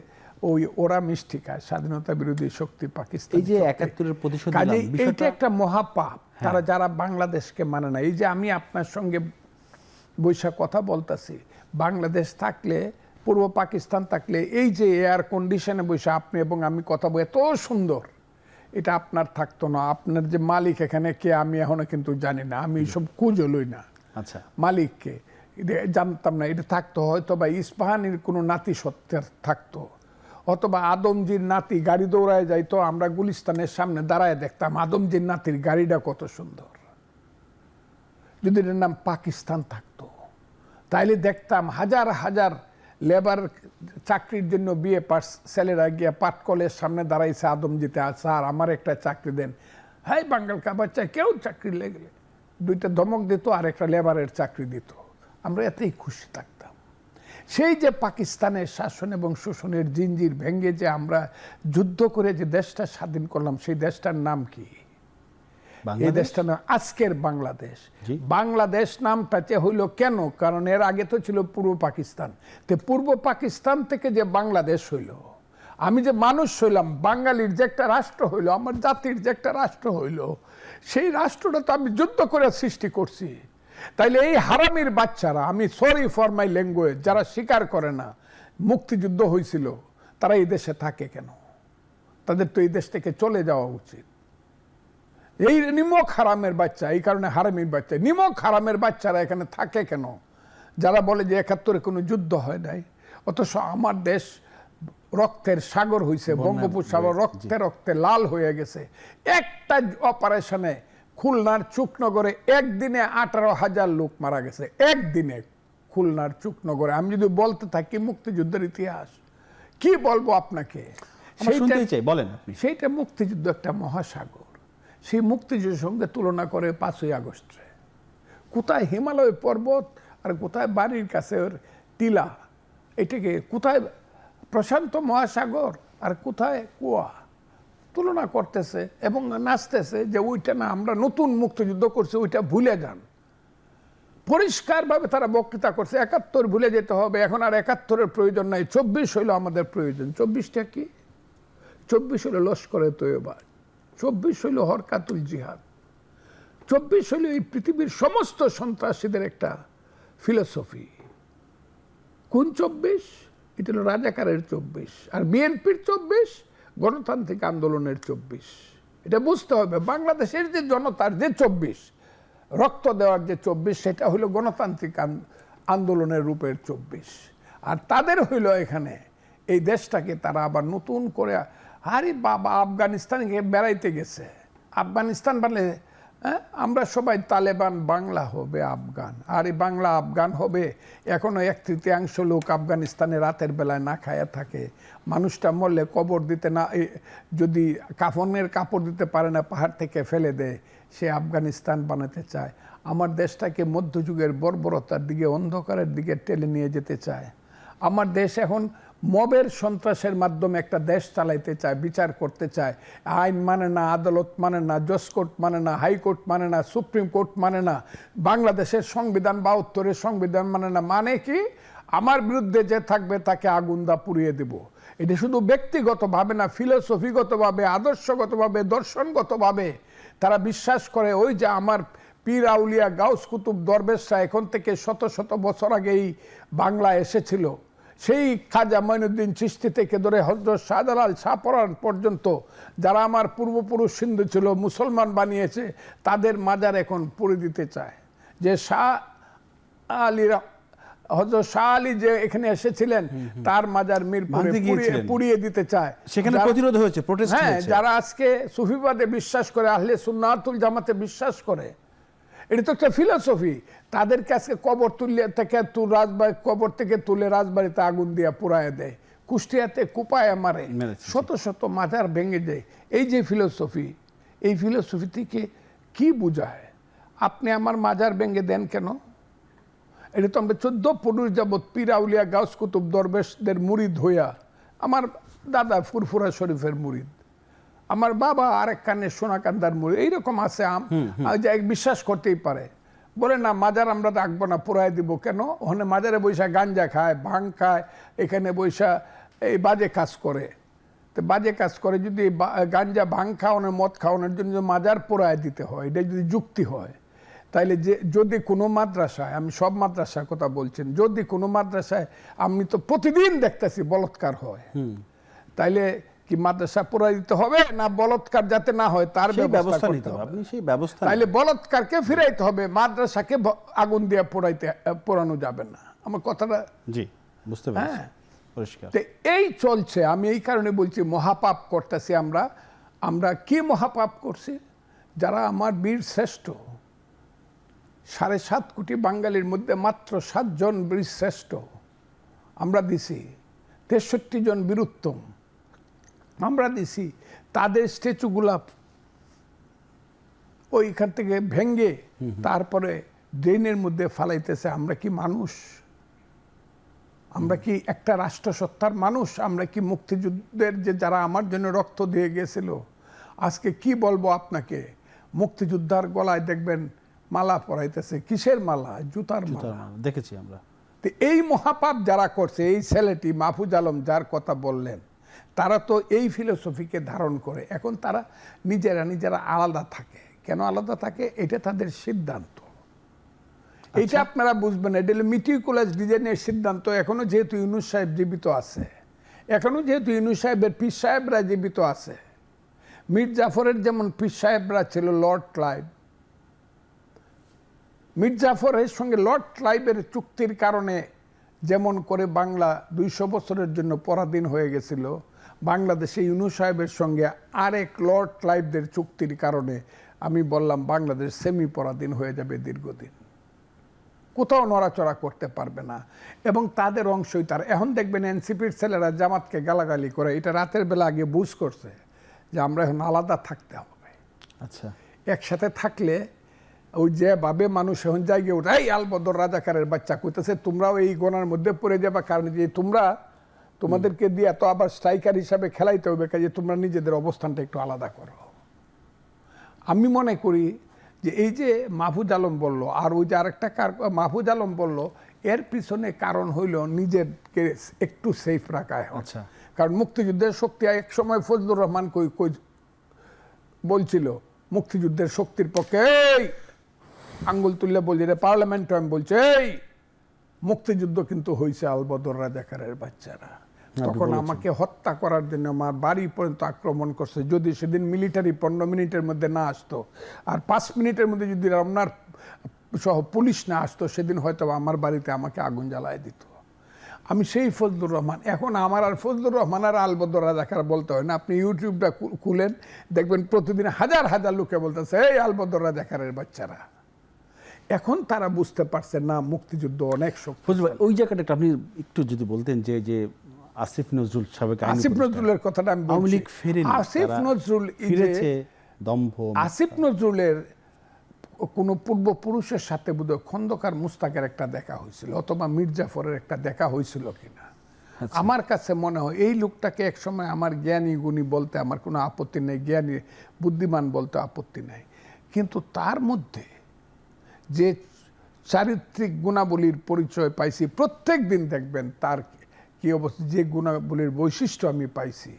S2: ওরা মিষ্টি খায়, স্বাধীনতা বিরোধী শক্তি পাকিস্তান।
S1: এই যে 71-এর প্রতিশোধ
S2: নিলাম, এইটা একটা মহাপাপ। তারা যারা বাংলাদেশকে মানে না, এই যে আমি আপনার সঙ্গে বৈশাখ কথা বলতেছি, বাংলাদেশ থাকলে, পূর্ব পাকিস্তান থাকলে, এই যে এয়ার কন্ডিশনে বসে আপনি এবং আমি কথা বলি, এত সুন্দর, এটা আপনার থাকতো না। আপনার যে মালিক এখানে কে আমি এখনো কিন্তু জানি না, আমি সব খুঁজে লই না।
S1: আচ্ছা,
S2: মালিককে জানতাম না। এটা থাকতো হয়তো বা ইস্পাহানির কোনো নাতি সত্ত্বের থাকতো, অথবা আদমজির নাতি গাড়ি দৌড়ায় যাইতো, আমরা গুলিস্তানের সামনে দাঁড়ায় দেখতাম আদমজির নাতির গাড়িটা কত সুন্দর। যদি এর নাম পাকিস্তান থাকতো, তাইলে দেখতাম হাজার হাজার লেবার চাকরির জন্য বিয়ে পাস ছেলেরা গিয়ে পাটকলের সামনে দাঁড়াইছে আদমজিতে, স্যার আমার একটা চাকরি দেন। হ্যাঁ বাঙ্গাল কা বাচ্চা, কেউ চাকরি লেগে দুইটা ধমক দিত আর একটা লেবারের চাকরি দিত, আমরা এতেই খুশি থাকতাম। সেই যে পাকিস্তানের শাসন এবং শোষণের জিঞ্জির ভেঙে যে আমরা যুদ্ধ করে যে দেশটা স্বাধীন করলাম, সেই দেশটার নাম কি? এই দেশটা না আজকের বাংলাদেশ। বাংলাদেশ নামটা হইল কেন? কারণ এর আগে তো ছিল পূর্ব পাকিস্তান। তো পূর্ব পাকিস্তান থেকে যে বাংলাদেশ হইল, আমি যে মানুষ হইলাম, বাঙালির যে একটা রাষ্ট্র হইল, আমার জাতির যে একটা রাষ্ট্র হইল, সেই রাষ্ট্রটা তো আমি যুদ্ধ করে সৃষ্টি করছি। তাইলে এই হারামির বাচ্চারা, আমি সরি ফর মাই ল্যাঙ্গুয়েজ, যারা স্বীকার করে না মুক্তিযুদ্ধ হয়েছিল, তারা এই দেশে থাকে কেন? তাদের তো এই দেশ থেকে চলে যাওয়া উচিত। এই নিমক হারামের বাচ্চা, এই কারণে হারামির বাচ্চা, নিমক হারামের বাচ্চারা এখানে থাকে কেন? যারা বলে যে ৭১-এ কোনো যুদ্ধ হয় নাই, অথচ আমার দেশ রক্তের সাগর হয়েছে, বঙ্গোপসাগর রক্তে রক্তে লাল হয়ে গেছে। একটা অপারেশনে খুলনার চুকনগরে একদিনে ১৮,০০০ লোক মারা গেছে, একদিনে খুলনার চুকনগরে। আমি যদি বলতে থাকি মুক্তিযুদ্ধের ইতিহাস, কি বলবো আপনাকে? সেইটা মুক্তিযুদ্ধ একটা মহাসাগর। সেই মুক্তিযুদ্ধের সঙ্গে তুলনা করে ৫ই আগস্টে কোথায় হিমালয় পর্বত আর কোথায় বাড়ির কাছে টিলা, এটাকে কোথায় প্রশান্ত মহাসাগর আর কোথায় কুয়া তুলনা করতেছে এবং নাচতেছে যে ওইটা না, আমরা নতুন মুক্তিযুদ্ধ করছি, ওইটা ভুলে যান। পরিষ্কারভাবে তারা বক্তৃতা করছে ৭১ ভুলে যেতে হবে, এখন আর ৭১-এর প্রয়োজন নাই, ২৪ হইল আমাদের প্রয়োজন। ২৪টা কি? ২৪ হইল লস্করে তৈয়বা, ২৪ হইল হরকাতুল জিহাদ, ২৪ হইল এই পৃথিবীর সমস্ত সন্ত্রাসীদের একটা ফিলোসফি। কোন ২৪? এটা হলো রাজাকারের ২৪, আর বিএনপির ২৪ গণতান্ত্রিক আন্দোলনের ২৪। এটা বুঝতে হবে। বাংলাদেশের যে জনতার যে ২৪, রক্ত দেওয়ার যে ২৪, সেটা হইল গণতান্ত্রিক আন্দোলনের রূপের ২৪। আর তাদের হইল এখানে এই দেশটাকে তারা আবার নতুন করে, আরে বাবা আফগানিস্তানে বেড়াইতে গেছে। আফগানিস্তান বলে আমরা সবাই তালেবান, বাংলা হবে আফগান। আর এই বাংলা আফগান হবে। এখনো ১/৩ লোক আফগানিস্তানে রাতের বেলায় না খায়া থাকে। মানুষটা মরলে কবর দিতে না, যদি কাফনের কাপড় দিতে পারে না, পাহাড় থেকে ফেলে দেয়। সে আফগানিস্তান বানাতে চায়। আমার দেশটাকে মধ্যযুগের বর্বরতার দিকে, অন্ধকারের দিকে টেনে নিয়ে যেতে চায়। আমার দেশ এখন মবের সন্ত্রাসের মাধ্যমে একটা দেশ চালাইতে চায়, বিচার করতে চায়। আইন মানে না, আদালত মানে না, জজ কোর্ট মানে না, হাইকোর্ট মানে না, সুপ্রিম কোর্ট মানে না, বাংলাদেশের সংবিধান ৭২-এর সংবিধান মানে না। মানে কি? আমার বিরুদ্ধে যে থাকবে তাকে আগুন দা পুড়িয়ে দেব। এটা শুধু ব্যক্তিগতভাবে না, ফিলোসফিগতভাবে, আদর্শগতভাবে, দর্শনগতভাবে তারা বিশ্বাস করে। ওই যে আমার পীর আউলিয়া গাউস কুতুব দরবেশরা এখন থেকে শত শত বছর আগেই বাংলা এসেছিল। সেই খাজা মঈনুদ্দিন চিশতি থেকে ধরে হযরত শাহজালাল শাহপরাণ পর্যন্ত যারা আমার পূর্বপুরুষ হিন্দু ছিল, মুসলমান বানিয়েছে, তাদের মাজার এখন পুড়ে দিতে চায়। যে শাহ আলী, হযরত শাহ আলী যে এখানে এসেছিলেন, তার মাজার মিরপুরে পুড়িয়ে দিতে চায়।
S1: সেখানে প্রতিরোধ হয়েছে, প্রোটেস্ট হয়েছে।
S2: যারা আজকে সুফিবাদে বিশ্বাস করে, আহলে সুন্নাতুল জামাতে বিশ্বাস করে, এটা তো একটা ফিলোসফি। তাদেরকে আজকে কবর তুললে থেকে রাজবাড়ি, কবর থেকে তুলে রাজবাড়িতে আগুন দিয়া পুড়ায় দেয়, কুষ্টিয়াতে কুপায় মারে, শত শত মাজার ভেঙে দেয়। এই যে ফিলোসফি, এই ফিলোসফি থেকে কি বুঝায়? আপনি আমার মাজার ভেঙে দেন কেন? এটা তো আমরা ১৪ পুরুষ যাবৎ পীর আউলিয়া গাউস কুতুব দরবেশদের মুরিদ হইয়া, আমার দাদা ফুরফুরা শরীফের মুরিদ, আমার বাবা আরেক কানে সোনাকান্দার মুরিদ, এইরকম আছে। বিশ্বাস করতেই পারে। বলে না মাজার আমরা রাখবো না, পোড়ায় দিব কেন? ওখানে মাজারে বৈশা গাঞ্জা খায়, ভাং খায়, এখানে বৈশা এই বাজে কাজ করে। তো বাজে কাজ করে যদি গাঞ্জা ভাং খাওয়ানোর, মদ খাওয়ানোর জন্য মাজার পোড়ায় দিতে হয়, এটা যদি যুক্তি হয়, তাইলে যে যদি কোনো মাদ্রাসায়, আমি সব মাদ্রাসার কথা বলছেন, যদি কোনো মাদ্রাসায়, আমি তো প্রতিদিন দেখতেছি বলৎকার হয়, তাইলে কি মাদ্রাসা পোড়াই দিতে হবে না বলৎকার যাতে না হয় তার ব্যবস্থা নিতে হবে?
S1: আপনি সেই ব্যবস্থা,
S2: তাইলে বলৎকারকে ফিরাইতে হবে, মাদ্রাসাকে আগুন দিয়ে পোড়ানো যাবে না। আমার কথাটা
S1: জি বুঝতে পারছি, পরিষ্কার।
S2: এই চলছে। আমি এই কারণে বলছি মহাপাপ করতেছি আমরা। আমরা কি মহাপাপ করছি? যারা আমার বীর শ্রেষ্ঠ, ৭.৫ কোটি বাঙালির মধ্যে মাত্র ৭ জন বীর শ্রেষ্ঠ আমরা দিছি, ৬৩ জন বীরুত্তম আমরা দিছি। তাদের স্ট্যাচুগুলা ওইখান থেকে ভেঙ্গে তারপরে ড্রেনের মধ্যে ফালাইতেছে। আমরা কি মানুষ? আমরা কি একটা রাষ্ট্রসত্তার মানুষ? আমরা কি মুক্তিযুদ্ধের যে যারা আমার জন্য রক্ত দিয়ে গেছিল, আজকে কি বলবো আপনাকে, মুক্তিযোদ্ধার গলায় দেখবেন মালা পরাইতেছে। কিসের মালা? জুতার মালা।
S1: দেখেছি আমরা।
S2: তো এই মহাপাপ যারা করছে, এই ছেলেটি মাহফুজ আলম যার কথা বললেন, তারা তো এই ফিলোসফিকে ধারণ করে। এখন তারা নিজেরা আলাদা থাকে। কেন আলাদা থাকে? এটা তাদের সিদ্ধান্ত। এইটা আপনারা বুঝবেন। এটা হলো মিটিকুলাস ডিজাইনের সিদ্ধান্ত। এখনো যেহেতু ইউনূস সাহেব জীবিত আছে, এখনো যেহেতু ইউনূস সাহেবের পীর সাহেবরা জীবিত আছে, মীর জাফরের যেমন পীর সাহেবরা ছিল লর্ড ক্লাইভ, মীর জাফরের সঙ্গে লর্ড ক্লাইভের চুক্তির কারণে যেমন করে বাংলা 200 বছরের জন্য পরাধীন হয়ে গেছিল, বাংলাদেশে ইউনূস সাহেবের সঙ্গে আরেক লর্ড ক্লাইভদের চুক্তির কারণে আমি বললাম বাংলাদেশ সেমি পরাধীন হয়ে যাবে দীর্ঘদিন, কোথাও নড়াচড়া করতে পারবে না। এবং তাদের অংশই তার। এখন দেখবেন এনসিপির ছেলেরা জামাতকে গালাগালি করে, এটা রাতের বেলা আগে বুঝ করছে যে আমরা এখন আলাদা থাকতে হবে।
S1: আচ্ছা,
S2: একসাথে থাকলে ওই যেভাবে মানুষ এখন জায়গা ওঠে, এই আলবদর রাজাকারের বাচ্চা কইতেছে তোমরাও এই গোনার মধ্যে পড়ে যাবে, কারণ যে তোমাদেরকে দিয়ে তো আবার স্ট্রাইকার হিসাবে খেলাইতে হবে, কাজে তোমরা নিজেদের অবস্থানটা একটু আলাদা করো। আমি মনে করি যে এই যে মাহফুজ আলম বলল, আর ওই যে আরেকটা মাহফুজ আলম বলল, এর পিছনে কারণ হইল নিজেকে একটু সেফ রাখা।
S1: আচ্ছা,
S2: কারণ মুক্তিযুদ্ধের শক্তি এক সময় ফজলুর রহমান বলছিল মুক্তিযুদ্ধের শক্তির পক্ষে, এই আঙ্গুল তুললে বলছি, পার্লামেন্ট আমি বলছে, এই মুক্তিযুদ্ধ কিন্তু হয়েছে আলবদর রাজাকারের বাচ্চারা। তখন আমাকে হত্যা করার জন্য আমার বাড়ি পর্যন্ত আক্রমণ করছে। যদি সেদিন মিলিটারি 15 মিনিটের মধ্যে না আসতো, আর 5 মিনিটের মধ্যে যদি রমনার সহ পুলিশ না আসতো, সেদিন হয়তো আমার বাড়িতে আমাকে আগুন জ্বালায় দিত। আমি সেই ফজলুর রহমান। এখন আমার আর ফজলুর রহমান আর আলবদর রাজাকার বলতে হয় না। আপনি ইউটিউবটা খুলেন, দেখবেন প্রতিদিন হাজার হাজার লোকে বলতেছে, এই আলবদর রাজাকারের বাচ্চারা। এখন তারা বুঝতে পারছে না, মুক্তিযুদ্ধ অনেক শক্তি।
S1: ওই জায়গাটা আপনি একটু যদি বলতেন যে আসিফ নজরুল সাবেক
S2: আসিফ নজরুলের কথাটা আমি বলছি। আসিফ নজরুল ফিরেছে
S1: দম্ভ।
S2: আসিফ নজরুলের কোন পূর্বপুরুষের সাথে বোধহয় খন্দকার মুস্তাকের একটা দেখা হয়েছিল, অথবা মীর জাফরের একটা দেখা হয়েছিল কিনা। আমার কাছে মনে হয় এই লোকটাকে একসময় আমার জ্ঞানী গুণী বলতে আমার কোনো আপত্তি নেই, জ্ঞানী বুদ্ধিমান বলতে আপত্তি নেই, কিন্তু তার মধ্যে যে চারিত্রিক গুণাবলীর পরিচয় পাইছি, প্রত্যেক দিন দেখবেন তার কি অবস্থা, যে গুণাবলীর বৈশিষ্ট্য আমি পাইছি,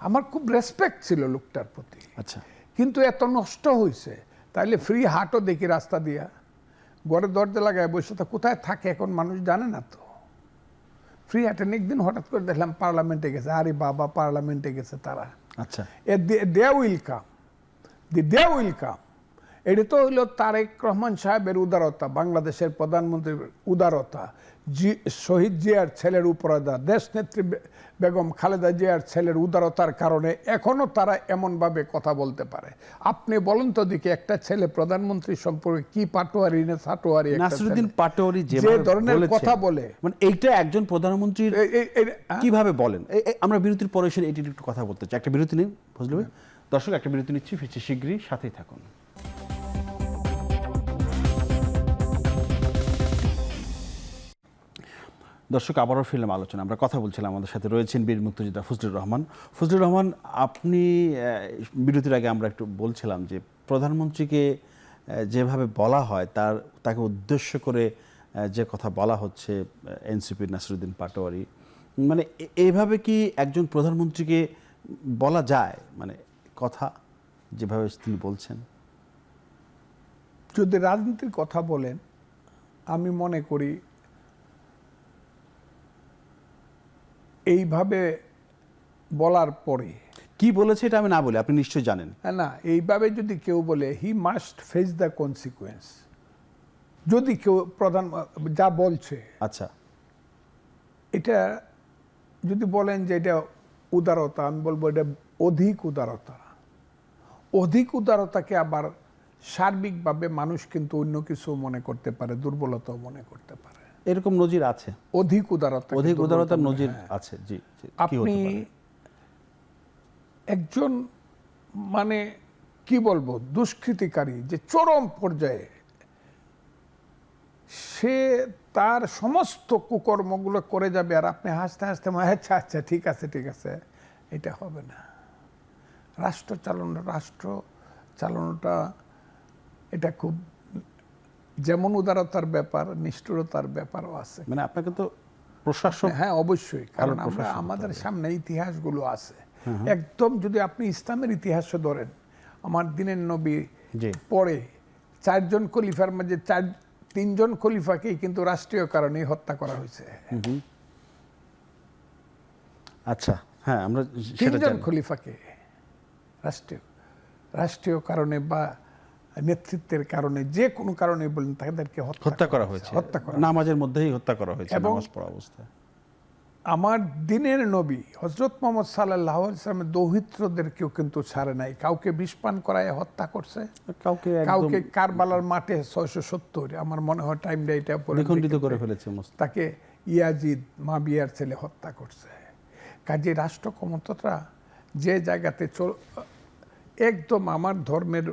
S2: আমার খুব রেসপেক্ট ছিল লোকটার প্রতি।
S1: আচ্ছা,
S2: কিন্তু এত নষ্ট হয়েছে। তাইলে ফ্রি হাটও দেখি রাস্তা দিয়া, ঘরে দরজা লাগায় বসে, তো কোথায় থাকে এখন মানুষ জানে না তো। ফ্রি হাটে একদিন হঠাৎ করে দেখলাম পার্লামেন্টে গেছে। আরে বাবা, পার্লামেন্টে গেছে তারা।
S1: আচ্ছা,
S2: they will come, they will come. এটা তো হইল তারেক রহমান সাহেবের উদারতা, বাংলাদেশের প্রধানমন্ত্রীর উদারতা, শহীদ জিয়ার ছেলের উপরদা, দেশনেত্রী বেগম খালেদা জিয়ার ছেলের উদারতার কারণে এখনো তারা এমনভাবে কথা বলতে পারে। আপনি বলেন তো দেখি, একটা ছেলে প্রধানমন্ত্রী সম্পর্কে কি পাটোয়ারি না সাটোয়ারি,
S1: নাসিরুদ্দিন পাটোয়ারি যে
S2: ধরনের কথা বলে,
S1: মানে এইটা একজন প্রধানমন্ত্রীর কিভাবে বলেন। আমরা বিরতির পরে এসে এটি একটু কথা বলতে চাই। একটা বিরতি নিই ফজলু ভাই। দর্শক, একটা বিরতি নিচ্ছি, ফিরছি শীঘ্রই, সাথেই থাকুন। দর্শক, আবারও ফিল্ম আলোচনা, আমরা কথা বলছিলাম, আমাদের সাথে রয়েছেন বীর মুক্তিযোদ্ধা ফজলুর রহমান। ফজলুর রহমান, আপনি বিরতির আগে আমরা একটু বলছিলাম যে প্রধানমন্ত্রীকে যেভাবে বলা হয়, তাকে উদ্দেশ্য করে যে কথা বলা হচ্ছে এনসিপির নাসিরুদ্দিন পাটোয়ারি, মানে এইভাবে কি একজন প্রধানমন্ত্রীকে বলা যায়? মানে কথা যেভাবে তিনি বলছেন,
S2: যদি রাজনীতির কথা বলেন, আমি মনে করি এইভাবে বলার পরে
S1: কি বলেছে এটা আমি না বলি, আপনি নিশ্চয়ই জানেন।
S2: না, এইভাবে যদি কেউ বলে, he must face the consequence. যদি কেউ প্রধান যা বলছে,
S1: আচ্ছা,
S2: এটা যদি বলেন যে এটা উদারতা, আমি বলবো এটা অধিক উদারতা। অধিক উদারতাকে আবার সার্বিকভাবে মানুষ কিন্তু অন্য কিছু মনে করতে পারে, দুর্বলতাও মনে করতে পারে।
S1: এরকম নজির আছে,
S2: অধিক উদারতা,
S1: অধিক উদারতার নজির আছে। জি,
S2: আপনি একজন মানে কি বলবো দুষ্কৃতিকারী যে চরম পর্যায়ে, সে তার সমস্ত কুকর্মগুলো করে যাবে আর আপনি হাসতে হাসতে আচ্ছা আচ্ছা ঠিক আছে ঠিক আছে, এটা হবে না। রাষ্ট্র চালানোটা এটা খুব যেমন উদারতার ব্যাপার, নিষ্ঠুরতার ব্যাপারও আছে।
S1: মানে আপনাকে তো প্রশাসক,
S2: হ্যাঁ অবশ্যই, কারণ আমরা আমাদের সামনে ইতিহাসগুলো আছে একদম। যদি আপনি ইসলামের ইতিহাসও ধরেন, আমার দিনের নবী পরে 4 জন খলিফার মাঝে 3 জন খলিফাকেই কিন্তু রাষ্ট্রীয় কারণে হত্যা করা হয়েছে।
S1: আচ্ছা হ্যাঁ, আমরা
S2: 3 জন খলিফাকে রাষ্ট্রীয় কারণে বা নেতৃত্বের কারণে, যে কোনো কারণে বলেন, তাদেরকে
S1: হত্যা করা হয়েছে, নামাজের মধ্যেই হত্যা করা হয়েছে, নামাজ পড়া অবস্থায়।
S2: আমার দিনের নবী হযরত মুহাম্মদ সাল্লাল্লাহু আলাইহি ওয়াসাল্লামের দৌহিত্রদেরকেও কিন্তু ছাড়ে নাই। কাউকে বিষ পান করায় হত্যা করছে, কাউকে কারবালার মাঠে 670, আমার মনে হয় টাইমটা এটা
S1: দ্বিখণ্ডিত করে ফেলেছে,
S2: তাকে ইয়াজিদ মাবিয়ার ছেলে হত্যা করছে। কাজে রাষ্ট্র ক্ষমতাটা যে জায়গাতে একদম আমার ধর্মের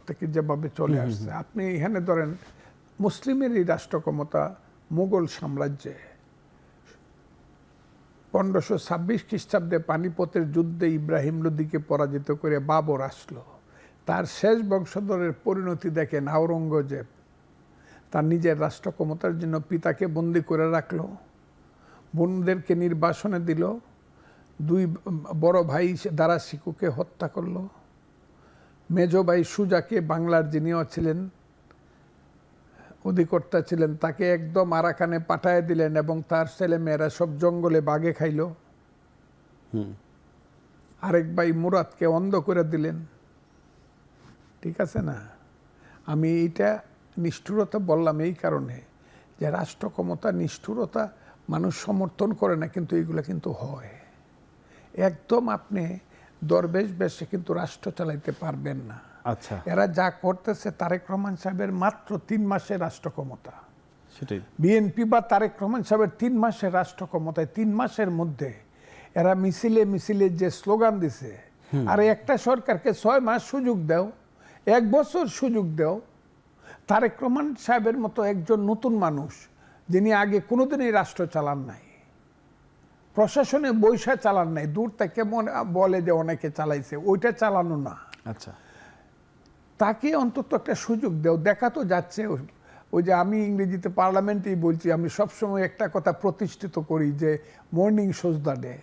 S2: থেকে যেভাবে চলে আসছে, আপনি এখানে ধরেন মুসলিমেরই রাষ্ট্র ক্ষমতা মুঘল সাম্রাজ্যে 1526 খ্রিস্টাব্দে পানিপথের যুদ্ধে ইব্রাহিম লোদিকে পরাজিত করে বাবর আসলো। তার শেষ বংশধরের পরিণতি দেখেন আওরঙ্গজেব তার নিজের রাষ্ট্র ক্ষমতার জন্য পিতাকে বন্দী করে রাখলো, বোনদেরকে নির্বাসনে দিল, 2 বড় ভাই দারা শিকুকে হত্যা করলো, মেজ ভাই সুজাকে বাংলার যিনিও ছিলেন অধিকর্তা ছিলেন তাকে একদম আরাকানে পাঠায় দিলেন এবং তার ছেলে মেয়েরা সব জঙ্গলে বাঘে খাইল। আরেক ভাই মুরাদকে অন্ধ করে দিলেন। ঠিক আছে না? আমি এইটা নিষ্ঠুরতা বললাম এই কারণে যে রাষ্ট্র ক্ষমতা নিষ্ঠুরতা মানুষ সমর্থন করে না, কিন্তু এইগুলো কিন্তু হয়। একদম আপনি দরবেশ বেশে কিন্তু রাষ্ট্র চালাইতে পারবেন না।
S1: আচ্ছা,
S2: এরা যা করতেছে, তারেক রহমান সাহেবের মাত্র 3 মাসের রাষ্ট্র ক্ষমতা,
S1: সেটাই
S2: বিএনপি বা তারেক রহমান সাহেবের 3 মাসের রাষ্ট্র ক্ষমতায় 3 মাসের মধ্যে এরা মিছিলে মিছিলে যে স্লোগান দিছে, আর একটা সরকারকে 6 মাস সুযোগ দাও, 1 বছর সুযোগ দাও। তারেক রহমান সাহেবের মতো একজন নতুন মানুষ, যিনি আগে কোনোদিনই রাষ্ট্র চালান নাই, প্রশাসনে বৈশা চালান নাই, দূর থেকে বলে যে অনেকে চালাইছে, ওইটা চালানো না।
S1: আচ্ছা,
S2: তাকে অন্তত একটা সুযোগ দেও। দেখা তো যাচ্ছে, ওই যে আমি ইংরেজিতে পার্লামেন্টেই বলছি, আমি সবসময় একটা কথা প্রতিষ্ঠিত করি যে morning shows the day.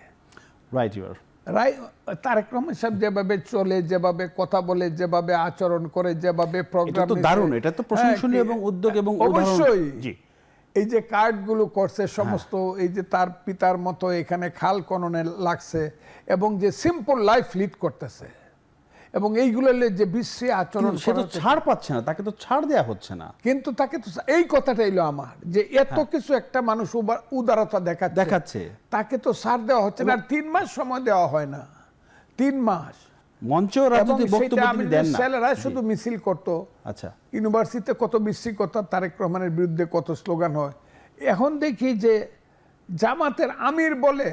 S2: Tarique Rahman সাহেব যেভাবে চলে, যেভাবে কথা বলে, যেভাবে আচরণ করে, যেভাবে প্রোগ্রাম,
S1: দারুণ, এটা তো প্রশংসনীয় এবং উদ্যোগ এবং
S2: অবশ্যই এই যে কার্ডগুলো করছে সমস্ত, এই যে তার পিতার মতো এখানে খাল খননে লাগছে এবং যে সিম্পল লাইফ লিড করতেছে, এবং এইগুলো যে বিশ্রী আচরণ,
S1: সে তো ছাড় পাচ্ছে না, তাকে তো ছাড় দেয়া হচ্ছে না।
S2: কিন্তু তাকে তো এই কথাটা এলো আমার, যে এত কিছু একটা মানুষ উদারতা দেখাচ্ছে, তাকে তো ছাড় দেওয়া হচ্ছে না। আর 3 মাস সময় দেওয়া হয় না, 3 মাস
S1: মঞ্চে রাজনৈতিক বক্তব্য তিনি দেন না।
S2: ছেলেরা শুধু মিছিল করতো।
S1: আচ্ছা,
S2: ইউনিভার্সিটিতে কত বিশ্রী কথা, তারেক রহমানের বিরুদ্ধে কত স্লোগান হয়। এখন দেখি যে জামাতের আমির বলে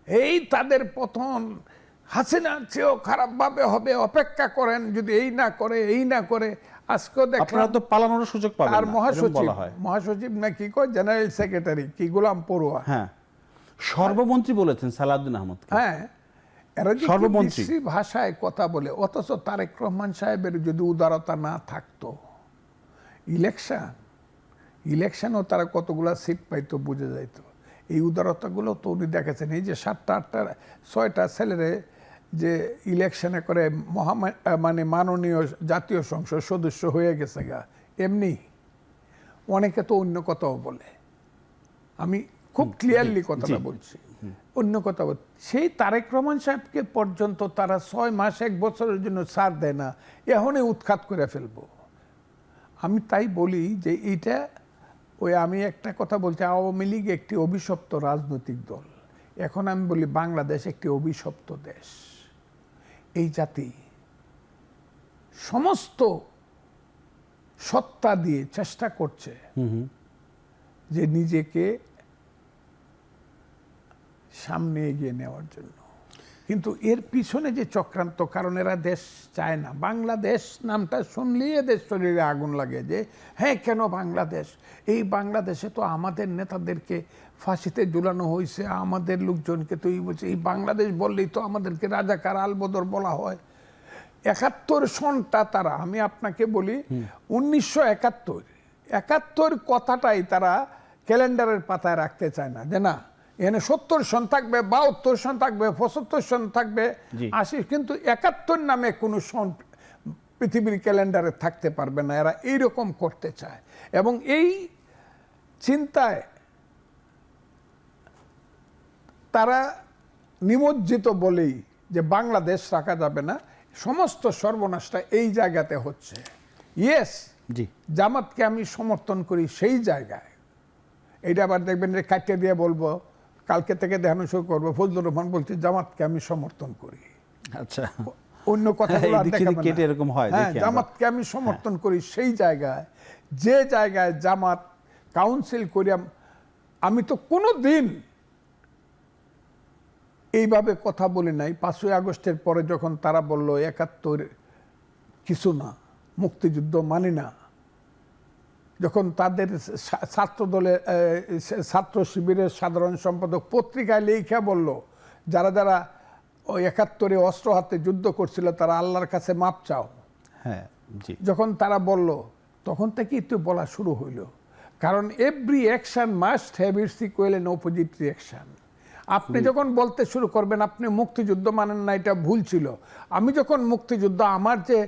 S2: এই তাদের পতন হাসিনার চেয়েও খারাপভাবে হবে, অপেক্ষা করেন, যদি এই না করে। আজকেও দেখলাম
S1: তো পালানোর সুযোগ পাবেন না,
S2: আর মহাসচিব না কি কয়, জেনারেল সেক্রেটারি কি গোলাম পড়ুয়া,
S1: হ্যাঁ সর্বমন্ত্রী বলেছেন সালাউদ্দিন আহমদ,
S2: হ্যাঁ এরা যে
S1: সর্বমন্ত্রী
S2: ভাষায় কথা বলে। অথচ তারেক রহমান সাহেবের যদি উদারতা না থাকতো, ইলেকশনও তারা কতগুলা সিট পাইতো বোঝা যাইতো। এই উদারতাগুলো তো উনি দেখেছেন। এই যে 7টা 8টা 6টা ছেলেরে যে ইলেকশনে করে মানে মাননীয় জাতীয় সংসদ সদস্য হয়ে গেছে গা, এমনি অনেকে তো অন্য কথাও বলে। আমি খুব ক্লিয়ারলি কথাটা বলছি, অন্য কথা বল। সেই তারেক রহমান সাহেবকে পর্যন্ত তারা 6 মাস 1 বছরের জন্য ছাড় দেয় না, এখনই উৎখাত করে ফেলবো। আমি তাই বলি যে এইটা, ওই আমি একটা কথা বলছি, আওয়ামী লীগ একটি অভিশপ্ত রাজনৈতিক দল। এখন আমি বলি বাংলাদেশ একটি অভিশপ্ত দেশ। এই জাতি সমস্ত সত্তা দিয়ে চেষ্টা করছে যে নিজেকে সামনে এগিয়ে নেওয়ার জন্য। কিন্তু এর পিছনে যে চক্রান্ত, কারণ এরা দেশ চায় না। বাংলাদেশ নামটা শুনলেই এদের শরীরে আগুন লাগে যে হ্যাঁ কেন বাংলাদেশ, এই বাংলাদেশে তো আমাদের নেতাদেরকে ফাঁসিতে ঝুলানো হয়েছে, আমাদের লোকজনকে তো এই বাংলাদেশ বললেই তো আমাদেরকে রাজাকার আলবদর বলা হয়। 71 সনটা তারা, আমি আপনাকে বলি 1971 কথাটাই তারা ক্যালেন্ডারের পাতায় রাখতে চায় না, যে না এখানে 70 সন থাকবে, 72 সন থাকবে, 75 সন থাকবে, 80, কিন্তু 71 নামে কোনো সন পৃথিবীর ক্যালেন্ডারে থাকতে পারবে না। এরা এইরকম করতে চায় এবং এই চিন্তায় তারা নিমজ্জিত বলেই যে বাংলাদেশ রাখা যাবে না, সমস্ত সর্বনাশটা এই জায়গাতে হচ্ছে। ইয়েস, জামাতকে আমি সমর্থন করি সেই জায়গায়। এইটা আবার দেখবেন যে কাটিয়ে দিয়ে বলবো, কালকে থেকে দেখানো শুরু করবো, ফজলুর রহমান বলছে জামাতকে আমি সমর্থন করি।
S1: আচ্ছা,
S2: অন্য কথাগুলো
S1: এরকম হয়।
S2: হ্যাঁ, জামাতকে আমি সমর্থন করি সেই জায়গায়, যে জায়গায় জামাত কাউন্সিল করিয়া। আমি তো কোনো দিন এইভাবে কথা বলি নাই। 5ই আগস্টের পরে যখন তারা বলল 71 কিছু না, মুক্তিযুদ্ধ মানি না, যখন তাদের ছাত্র দলের ছাত্র শিবিরের সাধারণ সম্পাদক পত্রিকায় লেখা বলল যারা যারা ওই 71-এ অস্ত্র হাতে যুদ্ধ করছিল তারা আল্লাহর কাছে মাপ চাও,
S1: হ্যাঁ,
S2: যখন তারা বলল তখন থেকেই তো বলা শুরু হইল। কারণ every action must have its equal and opposite reaction. আপনি যখন বলতে শুরু করবেন আপনি মুক্তিযুদ্ধ মানেন না, এটা ভুল ছিল। আমি যখন মুক্তিযুদ্ধ, আমার যে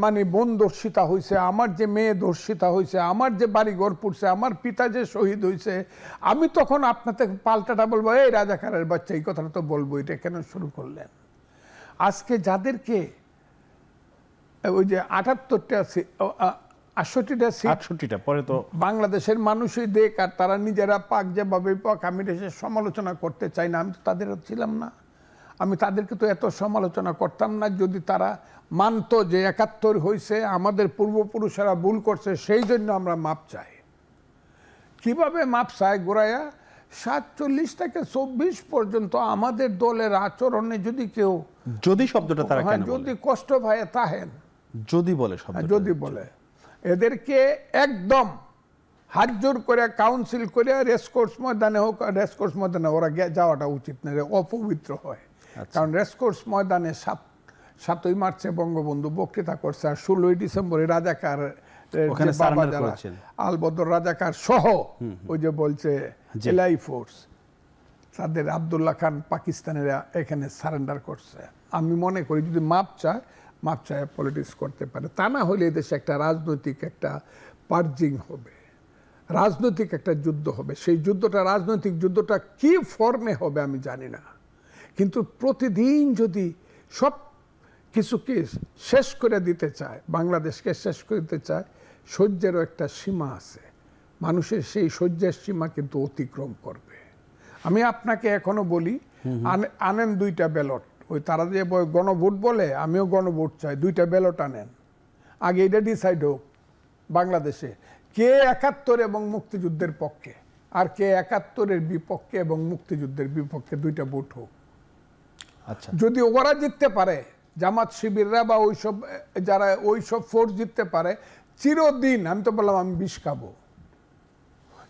S2: মানে বোন ধর্ষিতা হয়েছে, আমার যে মেয়ে ধর্ষিতা হয়েছে, আমার যে বাড়িঘর পুড়ছে, আমার পিতা যে শহীদ হয়েছে, আমি তখন আপনাদের পাল্টাটা বলবো এই রাজাকারের বাচ্চা, এই কথাটা তো বলবো। এটা কেন শুরু করলেন? আজকে যাদেরকে ওই যে 68টা
S1: পরে তো
S2: বাংলাদেশের মানুষই দেখ, আর তারা নিজেরা পাক যেভাবে পাক, আমি দেশের সমালোচনা করতে চাই না, আমি তো তাদের ছিলাম না, আমি তাদেরকে তো এত সমালোচনা করতাম না যদি তারা মানতো যে 71 হয়েছে, আমাদের পূর্বপুরুষেরা ভুল করছে, সেই জন্য আমরা মাপ চাই। কিভাবে মাপ চাই গোড়ায়া? 47 থেকে 24 পর্যন্ত আমাদের দলের আচরণে যদি কেউ
S1: শব্দটা তারা কেন বলে,
S2: যদি কষ্ট পায় তাহেন
S1: যদি বলে শব্দটা,
S2: যদি বলে, এদেরকে একদম হাত জোর করে কাউন্সিল করে রেসকোর্স ময়দানে হোক, রেসকোর্স ময়দানে ওরা যাওয়াটা উচিত না, অপবিত্র হয়। কারণ রেসকোর্স ময়দানে 7ই মার্চে বঙ্গবন্ধু বক্তৃতা করছে, আর 16ই ডিসেম্বরে রাজাকার আলবদর রাজাকার সহ ওই যে বলছে এলআই ফোর্স, তাদের আব্দুল্লাহ খান পাকিস্তানিরা এখানে সারেন্ডার করছে। আমি মনে করি যদি মাপ চায় পলিটিক্স করতে পারে, তা না হলে এদেশে একটা রাজনৈতিক একটা পার্জিং হবে, রাজনৈতিক একটা যুদ্ধ হবে। সেই যুদ্ধটা, রাজনৈতিক যুদ্ধটা কি ফর্মে হবে আমি জানি না, কিন্তু প্রতিদিন যদি সব কিছুকে শেষ করে দিতে চায়, বাংলাদেশকে শেষ করে দিতে চায়, সহ্যেরও একটা সীমা আছে। মানুষের সেই সহ্যের সীমা কিন্তু অতিক্রম করবে। আমি আপনাকে এখনো বলি, আনেন 2টা ব্যালট, ওই তারা যে গণভোট বলে, আমিও গণভোট চাই, 2টা ব্যালট আনেন, আগে এটা ডিসাইড হোক বাংলাদেশে কে 71 এবং মুক্তিযুদ্ধের পক্ষে, আর কে 71-এর বিপক্ষে এবং মুক্তিযুদ্ধের বিপক্ষে, 2টা ভোট হোক।
S1: আচ্ছা,
S2: যদি ওরা জিততে পারে, জামাত শিবিররা বা ওইসব যারা ওইসব ফোর্স জিততে পারে, চিরদিন আমি তো বললাম আমি বিষ খাবো।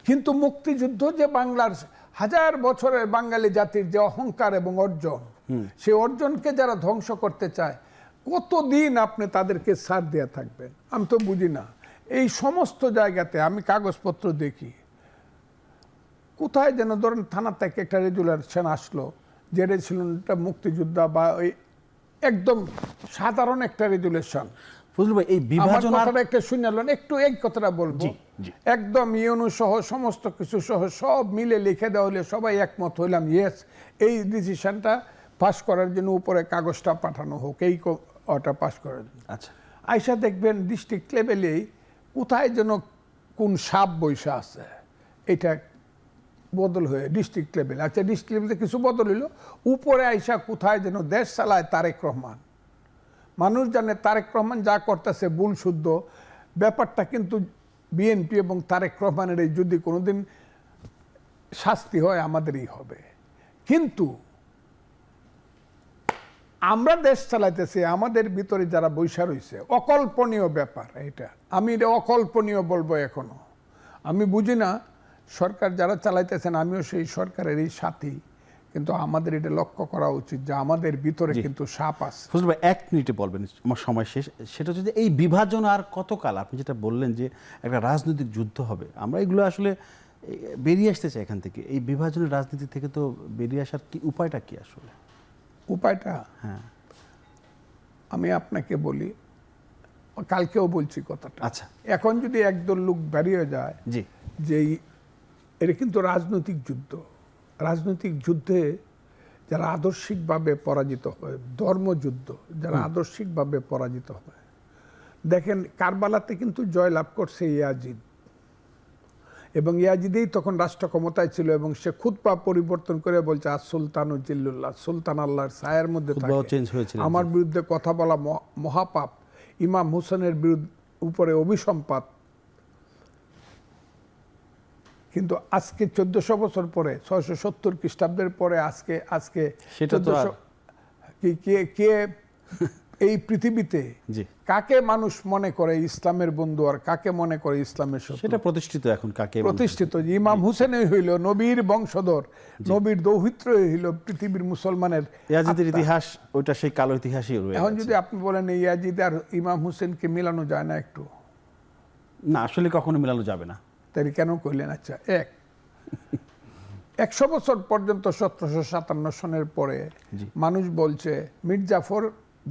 S2: কিন্তু মুক্তিযুদ্ধ যে বাংলার 1000 বছরের বাঙালি জাতির যে অহংকার এবং অর্জন, সেই অর্জনকে যারা ধ্বংস করতে চায়, কতদিন আপনি তাদেরকে ছাড় দিয়ে থাকবেন? আমি তো বুঝি না। এই সমস্ত জায়গাতে আমি কাগজপত্র দেখি, কোথায় যেন ধরেন থানা থেকে একটা রেজুলেশন আসলো, যেটা ছিল একটা মুক্তিযোদ্ধা বা ওই একদম সাধারণ একটা রেজুলেশন।
S1: এই বিভাজন
S2: একটা শুনলেন, একটু এই কথাটা বলবো, একদম ইউনু সহ সমস্ত কিছু সহ সব মিলে লিখে দেওয়া হলে সবাই একমত হইলাম, ইয়েস এই ডিসিশনটা পাস করার জন্য উপরে কাগজটা পাঠানো হোক, এই ওটা পাস করার জন্য।
S1: আচ্ছা,
S2: আইসা দেখবেন ডিস্ট্রিক্ট লেভেলেই কোথায় যেন কোন সাপ বৈশা আছে, এটা বদল হয়ে ডিস্ট্রিক্ট লেভেল। আচ্ছা, ডিস্ট্রিক্ট লেভেলে কিছু বদল হইল, উপরে আইসা কোথায় যেন দেশ চালায় তারেক রহমান। মানুষ জানে তারেক রহমান যা করতেছে ভুল শুদ্ধ, ব্যাপারটা কিন্তু বিএনপি এবং তারেক রহমানের এই যদি কোনোদিন শাস্তি হয় আমাদেরই হবে। কিন্তু আমরা দেশ চালাইতেছি, আমাদের ভিতরে যারা বৈশা রয়েছে, অকল্পনীয় ব্যাপার এটা। আমি এটা অকল্পনীয় বলবো এখনো। আমি বুঝি না সরকার যারা চালাইতেছেন, আমিও সেই সরকারের এই সাথী, কিন্তু আমাদের এটা লক্ষ্য করা উচিত যে আমাদের ভিতরে কিন্তু সাপ আছে।
S1: ফজলুল ভাই 1 মিনিটে বলবেন, আমার সময় শেষ। সেটা হচ্ছে যে এই বিভাজন আর কতকাল? আপনি যেটা বললেন যে একটা রাজনৈতিক যুদ্ধ হবে, আমরা এগুলো আসলে বেরিয়ে আসতে চাই এখান থেকে। এই বিভাজনের রাজনীতি থেকে তো বেরিয়ে আসার কি উপায়টা কি আসলে?
S2: উপায়টা
S1: হ্যাঁ,
S2: আমি আপনাকে বলি, কালকেও বলছি কথাটা।
S1: আচ্ছা,
S2: এখন যদি একদল লোক বেরিয়ে যায়
S1: জি,
S2: যে এটা কিন্তু রাজনৈতিক যুদ্ধ, রাজনৈতিক যুদ্ধে যারা আদর্শিকভাবে পরাজিত হয়, ধর্মযুদ্ধ, যারা আদর্শিকভাবে পরাজিত হয়, দেখেন কারবালাতে কিন্তু জয়লাভ করছে ইয়াজিদ, এবং ইয়াজিদেই তখন রাষ্ট্র ক্ষমতায় ছিল, এবং সে খুতবা পরিবর্তন করে বলছে আর সুলতান জিল্লুল্লাহ, সুলতান আল্লাহর ছায়ার মধ্যে
S1: খুতবাও
S2: থাকে,
S1: চেঞ্জ হয়েছিল।
S2: আমার বিরুদ্ধে কথা বলা মহাপাপ, ইমাম হোসেনের উপরে অভিসম্পাত। কিন্তু আজকে 1400 বছর পরে, 670 খ্রিস্টাব্দের পরে আজকে
S1: সেটা তো
S2: 1400 কে এই পৃথিবীতে
S1: জি,
S2: কাকে মানুষ মনে করে ইসলামের বন্ধু আর কাকে মনে করে ইসলামের শত্রু?
S1: সেটা প্রতিষ্ঠিত এখন কাকে
S2: প্রতিষ্ঠিত যে ইমাম হুসেনই হইল নবীর বংশধর, নবীর দৌহিত্র হইল পৃথিবীর মুসলমানের।
S1: ইয়াজিদের ইতিহাস, ওইটা সেই কালো ইতিহাসই রয়ে
S2: এখন
S1: গেছে।
S2: যদি আপনি বলেন এই ইয়াজিদ আর ইমাম হুসেনকে মিলানো যায় না একটু,
S1: না, আসলে কখনো মেলানো যাবে না।
S2: তাই কেন কইলেন? আচ্ছা, 100 বছর পর্যন্ত 1757 সনের পরে মানুষ বলছে মীর জাফর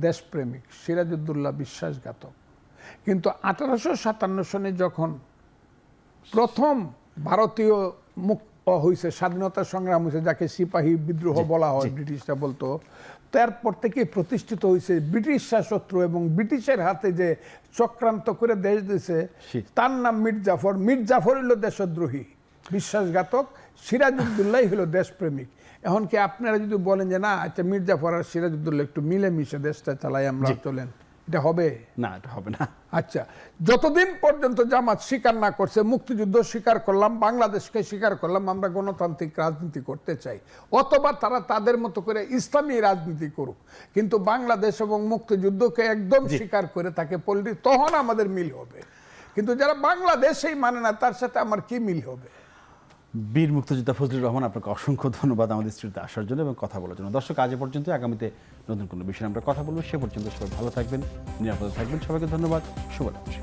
S2: দেশপ্রেমিক, সিরাজউদ্দৌলা বিশ্বাসঘাতক। কিন্তু 1857 সনে যখন প্রথম ভারতীয় হয়েছে, স্বাধীনতা সংগ্রাম হয়েছে, যাকে সিপাহী বিদ্রোহ বলা হয়, ব্রিটিশরা বলতো, তারপর থেকে প্রতিষ্ঠিত হয়েছে ব্রিটিশরা শত্রু, এবং ব্রিটিশের হাতে যে চক্রান্ত করে দেশ দিয়েছে তার নাম মীর জাফর। মীর জাফর হইল দেশদ্রোহী, বিশ্বাসঘাতক, সিরাজউদ্দৌলা হইল দেশপ্রেমিক। এখন কি আপনারা যদি বলেন যে না, আচ্ছা মীর জাফর আর সিরাজউদ্দৌলা একটু মিলেমিশে দেশটা চালাই আমরা, চলেন, এটা হবে
S1: না, এটা হবে না।
S2: আচ্ছা, যতদিন পর্যন্ত জামাত স্বীকার না করছে, মুক্তিযুদ্ধ স্বীকার করলাম, বাংলাদেশকে স্বীকার করলাম, আমরা গণতান্ত্রিক রাজনীতি করতে চাই, অথবা তারা তাদের মতো করে ইসলামী রাজনীতি করুক, কিন্তু বাংলাদেশ এবং মুক্তিযুদ্ধকে একদম স্বীকার করে তাকে তখন আমাদের মিল হবে। কিন্তু যারা বাংলাদেশেই মানে না, তার সাথে আমার কি মিল হবে?
S1: বীর মুক্তিযোদ্ধা ফজলুর রহমান, আপনাকে অসংখ্য ধন্যবাদ আমাদের স্টুডিওতে আসার জন্য এবং কথা বলার জন্য। দর্শক, আজ পর্যন্ত, আগামীতে নতুন কোনো বিষয়ে আমরা কথা বলবো। সে পর্যন্ত সবাই ভালো থাকবেন, নিরাপদে থাকবেন। সবাইকে ধন্যবাদ, শুভরাত্রি।